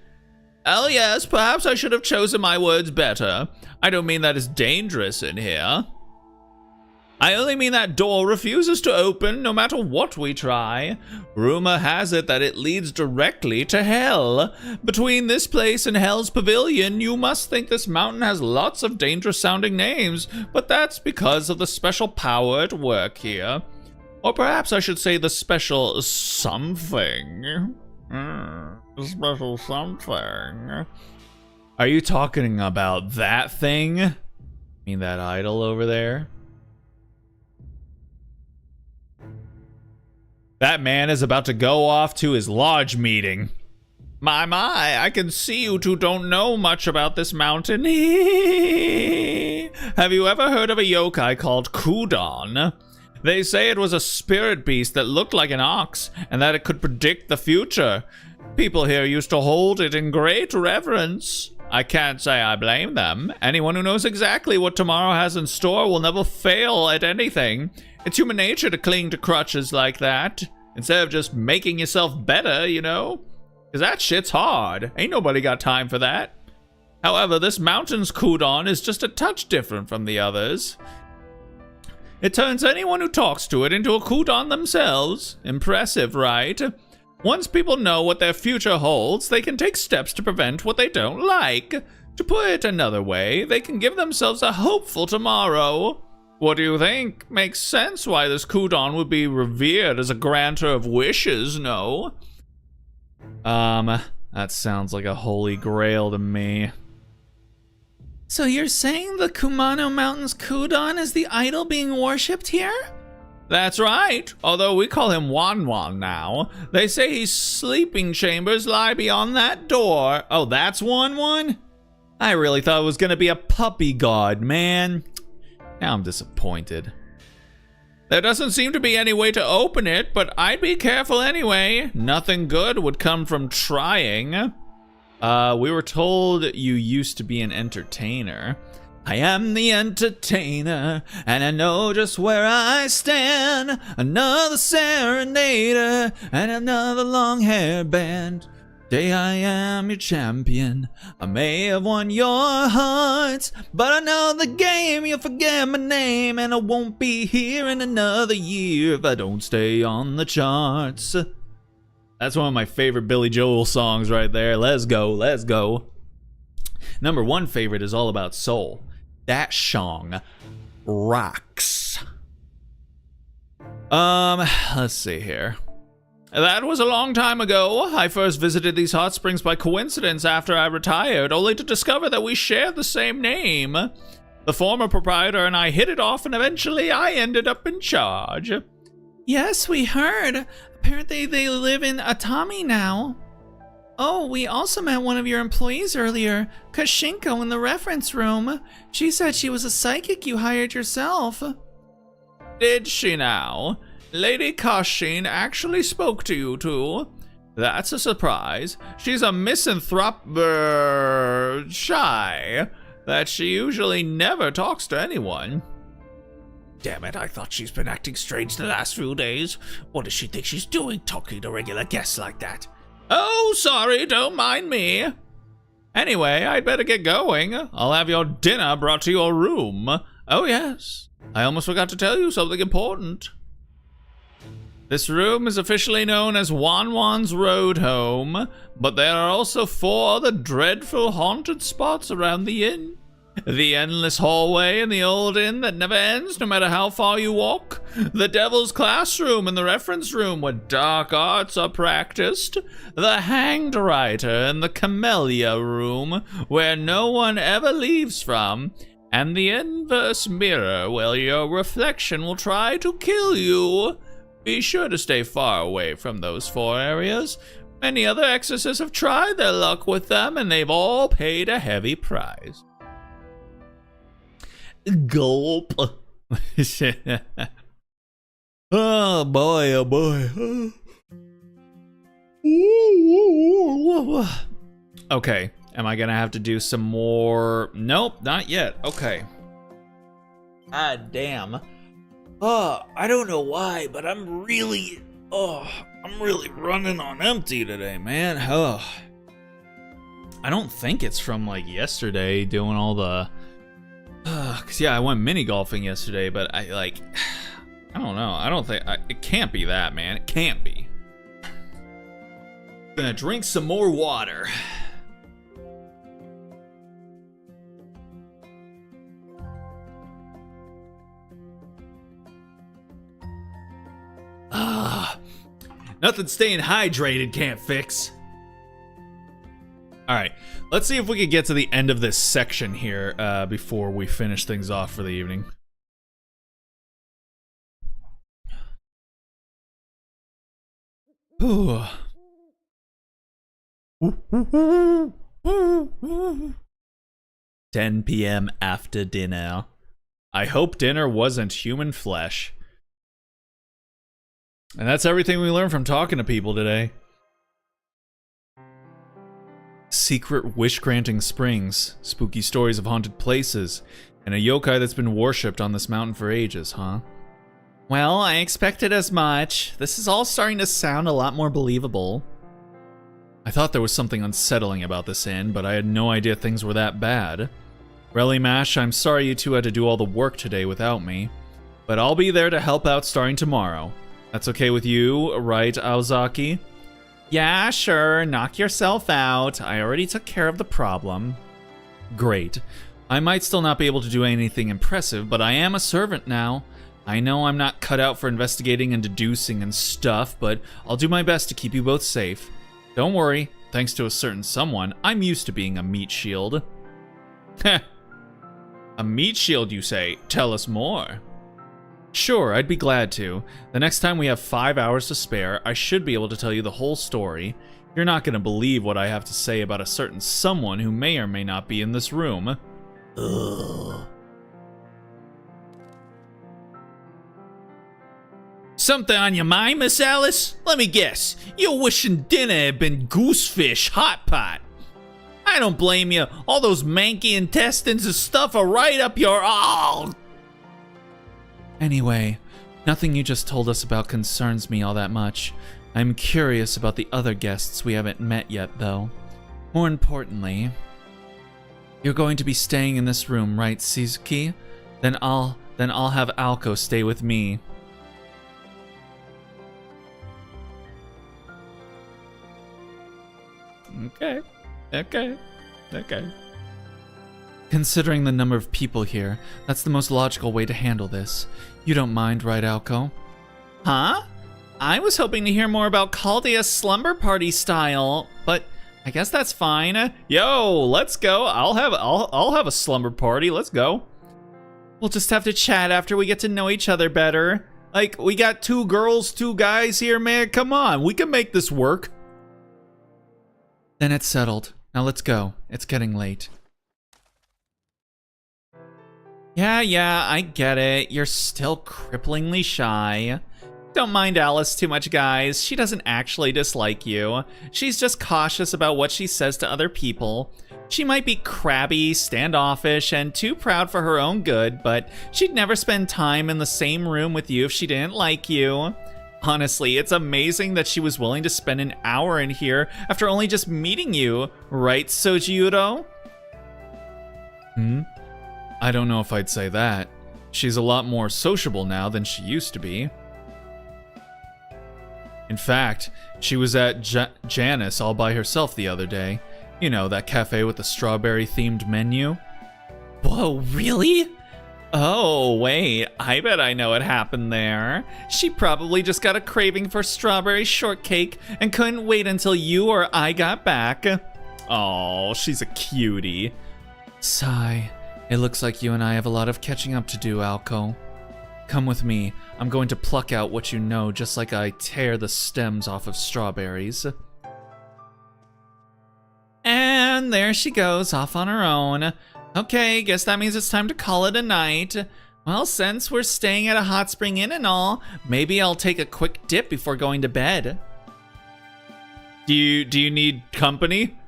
Oh yes, perhaps I should have chosen my words better. I don't mean that it's dangerous in here. I only mean that door refuses to open no matter what we try. Rumor has it that it leads directly to hell. Between this place and Hell's Pavilion, you must think this mountain has lots of dangerous sounding names, but that's because of the special power at work here. Or perhaps I should say the special something. Special something. Are you talking about that thing? I mean that idol over there? That man is about to go off to his lodge meeting. My, I can see you two don't know much about this mountain. Have you ever heard of a yokai called Kudon? They say it was a spirit beast that looked like an ox, and that it could predict the future. People here used to hold it in great reverence. I can't say I blame them. Anyone who knows exactly what tomorrow has in store will never fail at anything. It's human nature to cling to crutches like that, instead of just making yourself better, you know? Because that shit's hard. Ain't nobody got time for that. However, this mountain's Kudon is just a touch different from the others. It turns anyone who talks to it into a Kudon themselves. Impressive, right? Once people know what their future holds, they can take steps to prevent what they don't like. To put it another way, they can give themselves a hopeful tomorrow. What do you think? Makes sense why this Kudon would be revered as a granter of wishes, no? That sounds like a holy grail to me. So you're saying the Kumano Mountain's Kudon is the idol being worshipped here? That's right, although we call him Wan Wan now. They say his sleeping chambers lie beyond that door. Oh, that's Wan Wan? I really thought it was gonna be a puppy god, man. Now I'm disappointed. There doesn't seem to be any way to open it, but I'd be careful anyway. Nothing good would come from trying. We were told you used to be an entertainer. I am the entertainer, and I know just where I stand. Another serenader, and another long-haired band. Today I am your champion. I may have won your hearts, but I know the game. You'll forget my name, and I won't be here in another year if I don't stay on the charts. That's one of my favorite Billy Joel songs right there. Let's go, let's go. Number one favorite is All About Soul. That song rocks. Let's see here. That was a long time ago. I first visited these hot springs by coincidence after I retired, only to discover that we shared the same name. The former proprietor and I hit it off, and eventually I ended up in charge. Yes, we heard. Apparently they live in Atami now. Oh, we also met one of your employees earlier, Kashinko, in the reference room. She said she was a psychic you hired yourself. Did she now? Lady Kashin actually spoke to you two. That's a surprise. She's a misanthrope shy, that she usually never talks to anyone. Damn it, I thought she's been acting strange the last few days. What does she think she's doing talking to regular guests like that? Oh, sorry, don't mind me. Anyway, I'd better get going. I'll have your dinner brought to your room. Oh yes, I almost forgot to tell you something important. This room is officially known as Wan Wan's Road Home, but there are also 4 other dreadful haunted spots around the inn. The endless hallway in the old inn that never ends no matter how far you walk. The devil's classroom in the reference room where dark arts are practiced. The hanged writer in the camellia room where no one ever leaves from. And the inverse mirror where your reflection will try to kill you. Be sure to stay far away from those 4 areas. Many other exorcists have tried their luck with them, and they've all paid a heavy price. Gulp. Oh boy, oh boy. Okay, am I gonna have to do some more? Nope, not yet. Okay. God damn. I don't know why, but I'm really running on empty today, man. I don't think it's from like yesterday doing all the cause yeah, I went mini golfing yesterday, but I don't know. I don't think it can't be that, man. It can't be. Gonna drink some more water. Nothing staying hydrated can't fix. All right, let's see if we can get to the end of this section here before we finish things off for the evening. Ooh. 10 p.m. after dinner. I hope dinner wasn't human flesh. And that's everything we learned from talking to people today. Secret wish-granting springs, spooky stories of haunted places, and a yokai that's been worshipped on this mountain for ages, huh? Well, I expected as much. This is all starting to sound a lot more believable. I thought there was something unsettling about this inn, but I had no idea things were that bad. Relly Mash, I'm sorry you two had to do all the work today without me, but I'll be there to help out starting tomorrow. That's okay with you, right, Aozaki? Yeah, sure, knock yourself out. I already took care of the problem. Great. I might still not be able to do anything impressive, but I am a servant now. I know I'm not cut out for investigating and deducing and stuff, but I'll do my best to keep you both safe. Don't worry, thanks to a certain someone, I'm used to being a meat shield. Heh. A meat shield, you say? Tell us more. Sure, I'd be glad to. The next time we have 5 hours to spare, I should be able to tell you the whole story. You're not gonna believe what I have to say about a certain someone who may or may not be in this room. Ugh. Something on your mind, Miss Alice? Let me guess. You're wishing dinner had been goosefish hot pot. I don't blame you. All those manky intestines and stuff are right up your all. Anyway, nothing you just told us about concerns me all that much. I'm curious about the other guests we haven't met yet, though. More importantly, you're going to be staying in this room, right, Shizuki? Then I'll have Alko stay with me. Okay. Considering the number of people here, that's the most logical way to handle this. You don't mind, right, Alko? Huh? I was hoping to hear more about Caldea's slumber party style, but I guess that's fine. Yo, let's go. I'll have a slumber party. Let's go. We'll just have to chat after we get to know each other better. Like, we got 2 girls, 2 guys here, man. Come on, we can make this work. Then it's settled. Now let's go. It's getting late. Yeah, I get it. You're still cripplingly shy. Don't mind Alice too much, guys. She doesn't actually dislike you. She's just cautious about what she says to other people. She might be crabby, standoffish, and too proud for her own good, but she'd never spend time in the same room with you if she didn't like you. Honestly, it's amazing that she was willing to spend an hour in here after only just meeting you, right, Sojiuro? I don't know if I'd say that. She's a lot more sociable now than she used to be. In fact, she was at Janice all by herself the other day. You know, that cafe with the strawberry-themed menu. Whoa, really? Oh, wait, I bet I know what happened there. She probably just got a craving for strawberry shortcake and couldn't wait until you or I got back. Oh, she's a cutie. Sigh. It looks like you and I have a lot of catching up to do, Alko. Come with me. I'm going to pluck out what you know, just like I tear the stems off of strawberries. And there she goes, off on her own. Okay, guess that means it's time to call it a night. Well, since we're staying at a hot spring inn and all, maybe I'll take a quick dip before going to bed. Do you need company?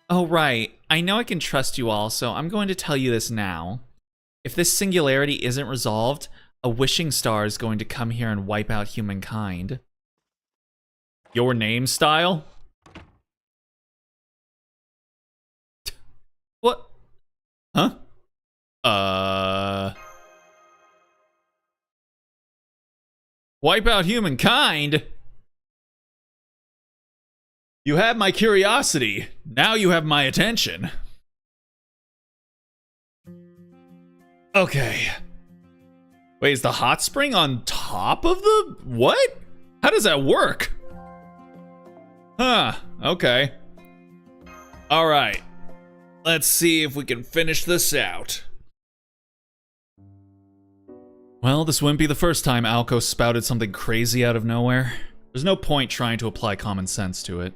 Oh, right. I know I can trust you all, so I'm going to tell you this now. If this singularity isn't resolved, a wishing star is going to come here and wipe out humankind. Your name style? What? Huh? Wipe out humankind? You had my curiosity. Now you have my attention. Okay. Wait, is the hot spring on top of the... What? How does that work? Huh, okay. Alright. Let's see if we can finish this out. Well, this wouldn't be the first time Alko spouted something crazy out of nowhere. There's no point trying to apply common sense to it.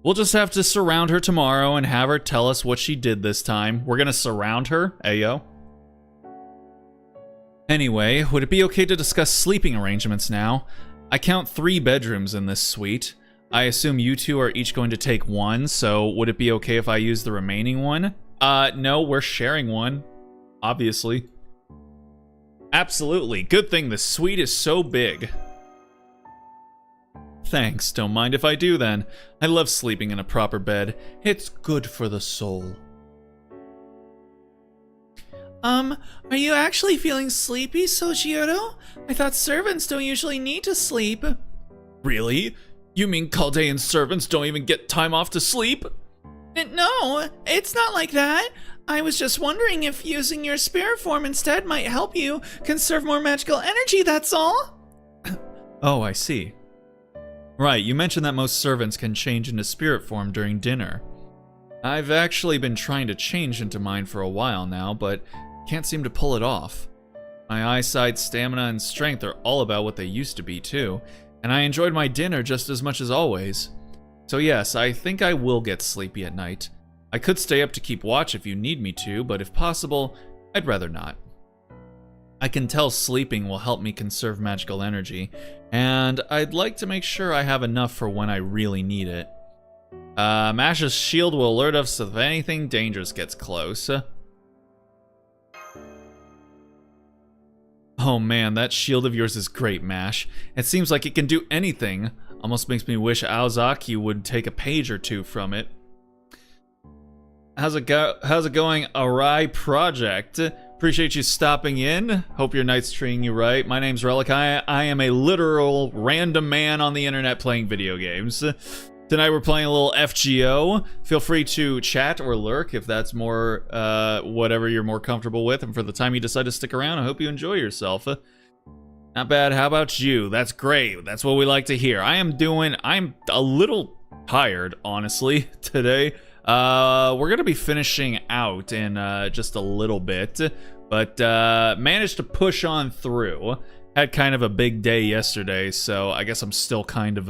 We'll just have to surround her tomorrow and have her tell us what she did this time. We're gonna surround her, ayo. Anyway, would it be okay to discuss sleeping arrangements now? I count 3 bedrooms in this suite. I assume you 2 are each going to take 1, so would it be okay if I use the remaining one? No, we're sharing one, obviously. Absolutely, good thing the suite is so big. Thanks, don't mind if I do then. I love sleeping in a proper bed. It's good for the soul. Are you actually feeling sleepy, Sojiuro? I thought servants don't usually need to sleep. Really? You mean Chaldean servants don't even get time off to sleep? No, it's not like that. I was just wondering if using your spirit form instead might help you conserve more magical energy, that's all. Oh, I see. Right, you mentioned that most servants can change into spirit form during dinner. I've actually been trying to change into mine for a while now, but can't seem to pull it off. My eyesight, stamina, and strength are all about what they used to be, too, and I enjoyed my dinner just as much as always. So yes, I think I will get sleepy at night. I could stay up to keep watch if you need me to, but if possible, I'd rather not. I can tell sleeping will help me conserve magical energy, and I'd like to make sure I have enough for when I really need it. Mash's shield will alert us if anything dangerous gets close. Oh man, that shield of yours is great, Mash. It seems like it can do anything. Almost makes me wish Aozaki would take a page or two from it. How's it going, Arai Project? Appreciate you stopping in. Hope your night's treating you right. My name's Relic. I am a literal random man on the internet playing video games. Tonight we're playing a little FGO. Feel free to chat or lurk if that's more, whatever you're more comfortable with. And for the time you decide to stick around, I hope you enjoy yourself. Not bad. How about you? That's great. That's what we like to hear. I'm a little tired, honestly, today. We're gonna be finishing out in just a little bit, but managed to push on through. Had kind of a big day yesterday, so I guess I'm still kind of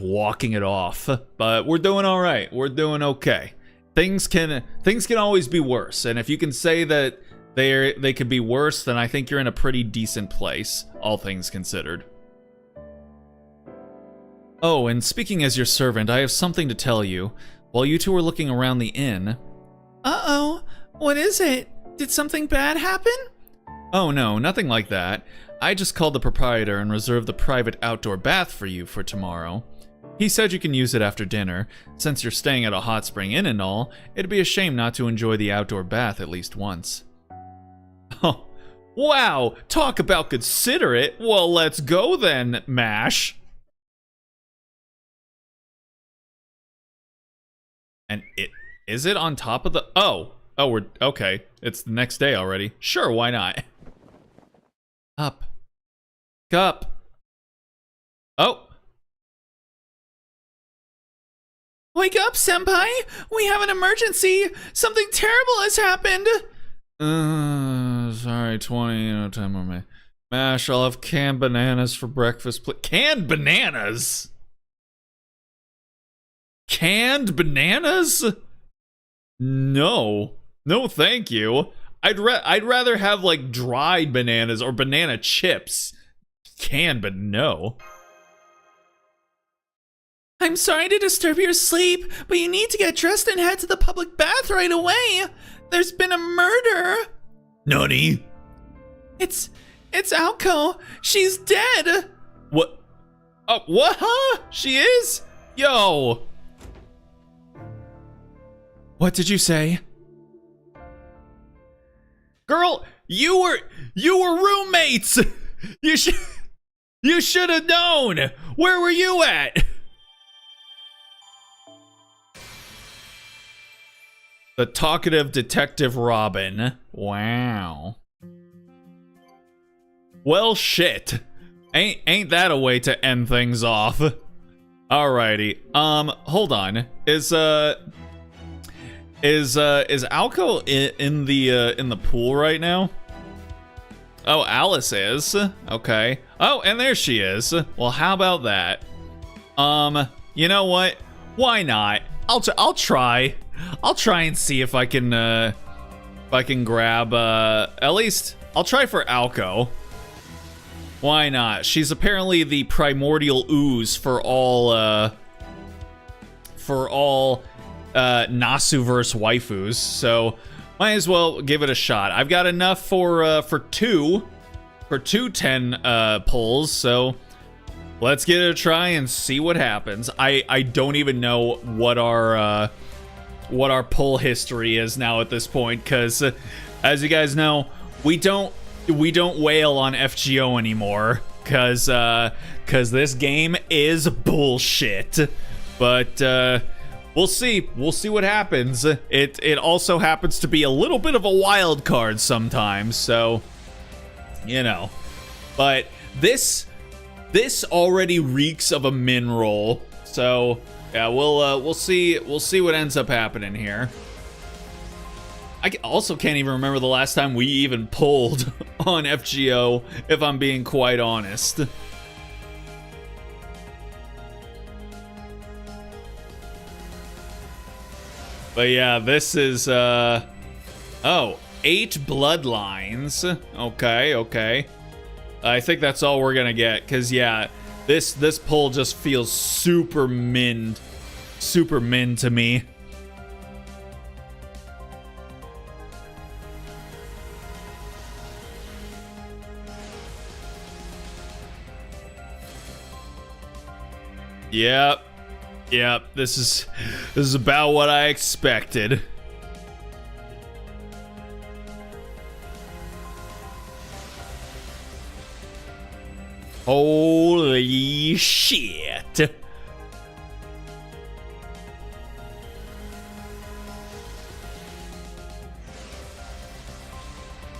walking it off. But we're doing all right. We're doing okay. Things can always be worse, and if you can say that they could be worse, then I think you're in a pretty decent place, all things considered. Oh, and speaking as your servant, I have something to tell you. While you two were looking around the inn... Uh-oh. What is it? Did something bad happen? Oh no, nothing like that. I just called the proprietor and reserved the private outdoor bath for you for tomorrow. He said you can use it after dinner. Since you're staying at a hot spring inn and all, it'd be a shame not to enjoy the outdoor bath at least once. Oh, wow! Talk about considerate! Well, let's go then, Mash! And is it on top of the... Oh, we're... Okay. It's the next day already. Sure, why not? Up. Cup. Oh. Wake up, senpai! We have an emergency! Something terrible has happened! Sorry, 20, no time on me. Mash, I'll have canned bananas for breakfast. Canned bananas? Canned bananas? No. No, thank you. I'd rather have, like, dried bananas or banana chips. Canned, but no. I'm sorry to disturb your sleep, but you need to get dressed and head to the public bath right away. There's been a murder. Nani? It's Aoko. She's dead. What? Oh, what? Huh? She is? Yo. What did you say? Girl, you were roommates. You should have known. Where were you at? The talkative detective Robin. Wow. Well, shit. Ain't that a way to end things off? Alrighty. Hold on. Is Aoko in the pool right now? Oh, Alice is. Okay. Oh, and there she is. Well, how about that? You know what? Why not? I'll try. I'll try and see if I can grab at least I'll try for Aoko. Why not? She's apparently the primordial ooze for all Nasuverse waifus, so might as well give it a shot. I've got enough for two 10 pulls, so let's give it a try and see what happens. I don't even know what our pull history is now at this point, because as you guys know, we don't wail on FGO anymore, because this game is bullshit. But we'll see what happens. It also happens to be a little bit of a wild card sometimes, so you know. But this this already reeks of a min roll. So yeah, we'll see what ends up happening here. I also can't even remember the last time we even pulled on FGO, if I'm being quite honest. But yeah, this is, oh, 8 bloodlines. Okay. I think that's all we're gonna get, because yeah, this pull just feels super min to me. Yep, this is about what I expected. Holy shit.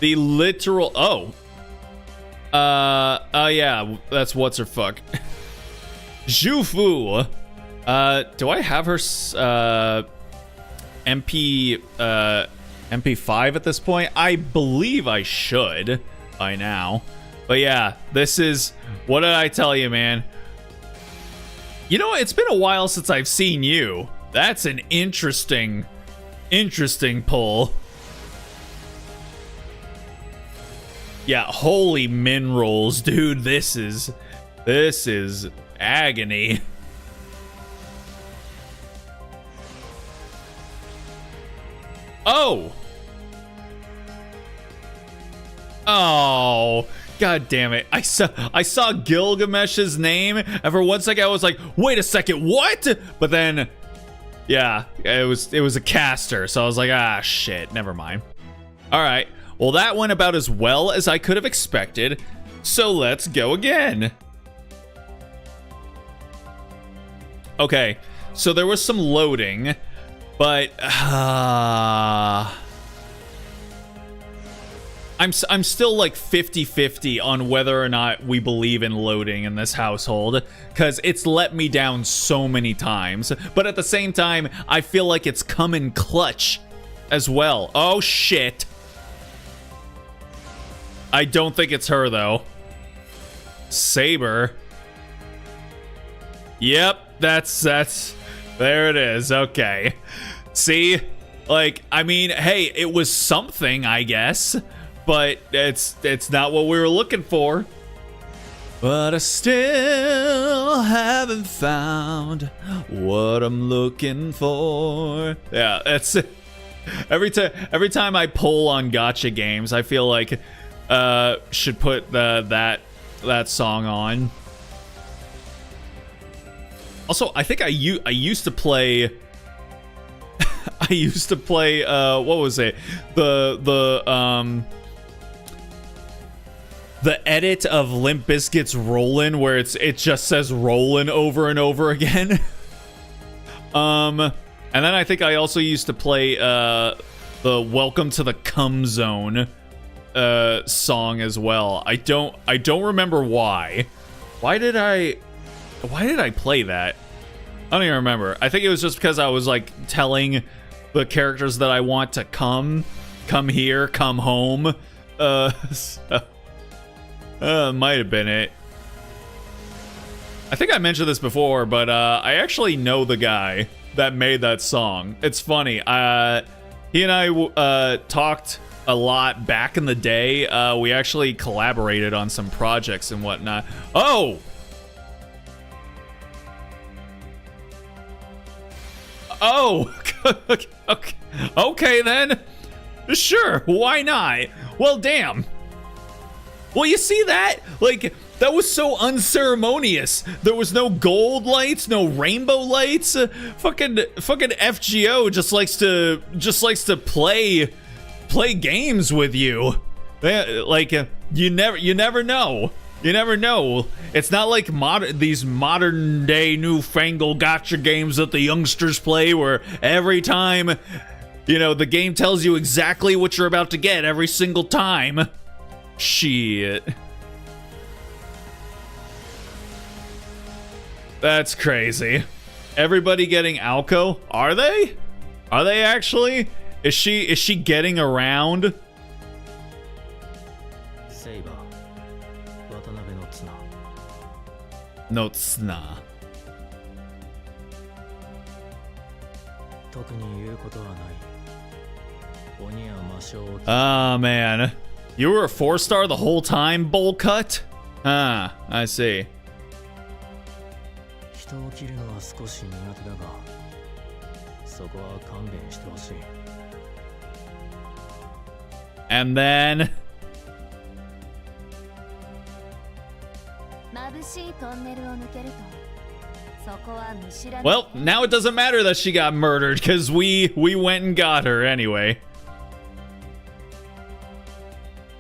The literal, oh yeah, that's what's her fuck. Zhufu. Do I have her MP5 at this point? I believe I should by now. But yeah, this is, what did I tell you, man? You know, it's been a while since I've seen you. That's an interesting pull. Yeah, holy min rolls, dude. This is agony. Oh, god damn it. I saw Gilgamesh's name, and for one second I was like, wait a second, what? But then yeah, it was a caster, so I was like, ah shit, never mind. All right, well that went about as well as I could have expected, so let's go again. Okay, so there was some loading, but I'm still like 50-50 on whether or not we believe in loading in this household, because it's let me down so many times. But at the same time, I feel like it's come in clutch as well. Oh shit. I don't think it's her though. Saber. Yep, that's there it is. Okay. See? Like, I mean, hey, it was something, I guess, but it's not what we were looking for. But I still haven't found what I'm looking for. Yeah, that's it. Every time I pull on gacha games, I feel like should put that song on. Also, I think I used to play what was it? The edit of Limp Bizkit's Rollin', where it just says Rollin' over and over again. And then I think I also used to play the Welcome to the Cum Zone song as well. I don't remember why. Why did I play that? I don't even remember. I think it was just because I was like telling the characters that I want to come here, come home. Might have been it. I think I mentioned this before, but I actually know the guy that made that song. It's funny. He and I talked a lot back in the day. We actually collaborated on some projects and whatnot. Oh! Oh! Okay then. Sure, why not? Well, damn. Well, you see that? Like, that was so unceremonious. There was no gold lights, no rainbow lights. Fucking FGO just likes to play games with you. Like, you never know. You never know. It's not like these modern day newfangled gacha games that the youngsters play, where every time, you know, the game tells you exactly what you're about to get every single time. Shit. That's crazy. Everybody getting Alco? Are they? Are they actually? Is she getting around? セイバー渡辺の綱 No tsna. 特に言うことはない鬼は魔性を Oh man. You were a 4-star the whole time, bowl cut? Ah, I see. 人を切るのは少し苦手だがそこは勘弁してほしい And then 眩しいトンネルを抜けるとそこは見知らぬ well, now it doesn't matter that she got murdered because we went and got her anyway.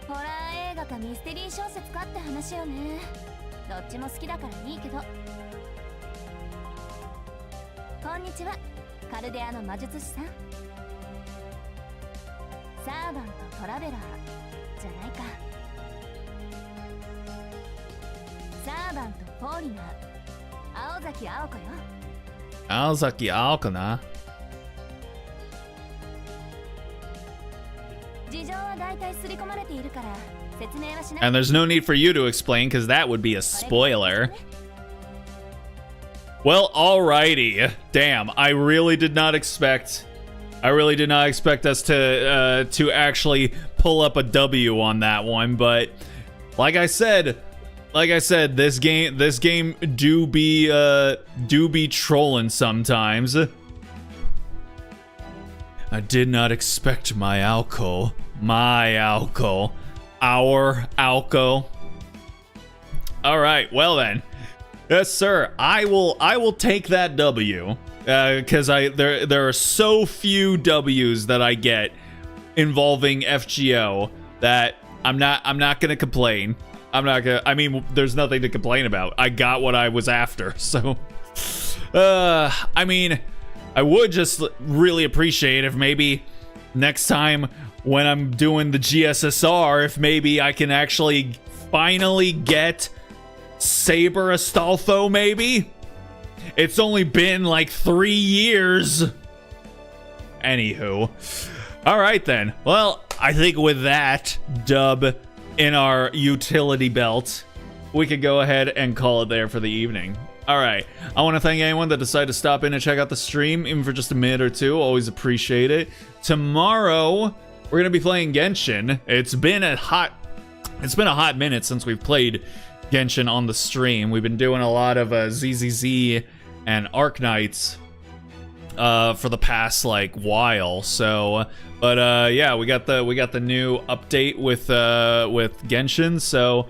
ホラー映画かミステリー小説かって話よねどっちも好きだからいいけどこんにちはカルデアの魔術師さんサーバントトラベラーじゃないかサーバントフォーリナー青崎青子よ Aozaki Aokana. 事情は大体刷り込まれているから説明はしな And there's no need for you to explain because that would be a spoiler. Well, alrighty. Damn, I really did not expect us to actually pull up a W on that one, but like I said, this game do be trolling sometimes. I did not expect my Alco, our Alco. All right, well then. Yes, sir. I will take that W, because there are so few W's that I get involving FGO that I'm not gonna complain. I mean, there's nothing to complain about. I got what I was after, so. I mean, I would just really appreciate if maybe next time when I'm doing the GSSR, if maybe I can actually finally get Saber Astolfo, maybe? It's only been like 3 years. Anywho. Alright then. Well, I think with that dub in our utility belt, we could go ahead and call it there for the evening. Alright. I want to thank anyone that decided to stop in and check out the stream, even for just a minute or two. Always appreciate it. Tomorrow, we're going to be playing Genshin. It's been a hot minute since we've played Genshin on the stream. We've been doing a lot of ZZZ and Arknights for the past like while. So, but yeah, we got the new update with Genshin. So,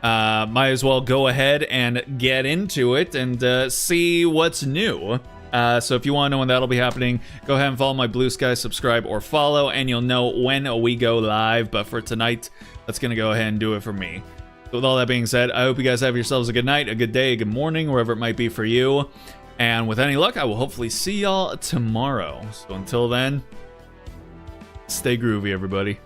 might as well go ahead and get into it and see what's new. So if you want to know when that'll be happening, go ahead and follow my Blue Sky, subscribe or follow, and you'll know when we go live. But for tonight, that's gonna go ahead and do it for me. So with all that being said, I hope you guys have yourselves a good night, a good day, a good morning, wherever it might be for you. And with any luck, I will hopefully see y'all tomorrow. So until then, stay groovy, everybody.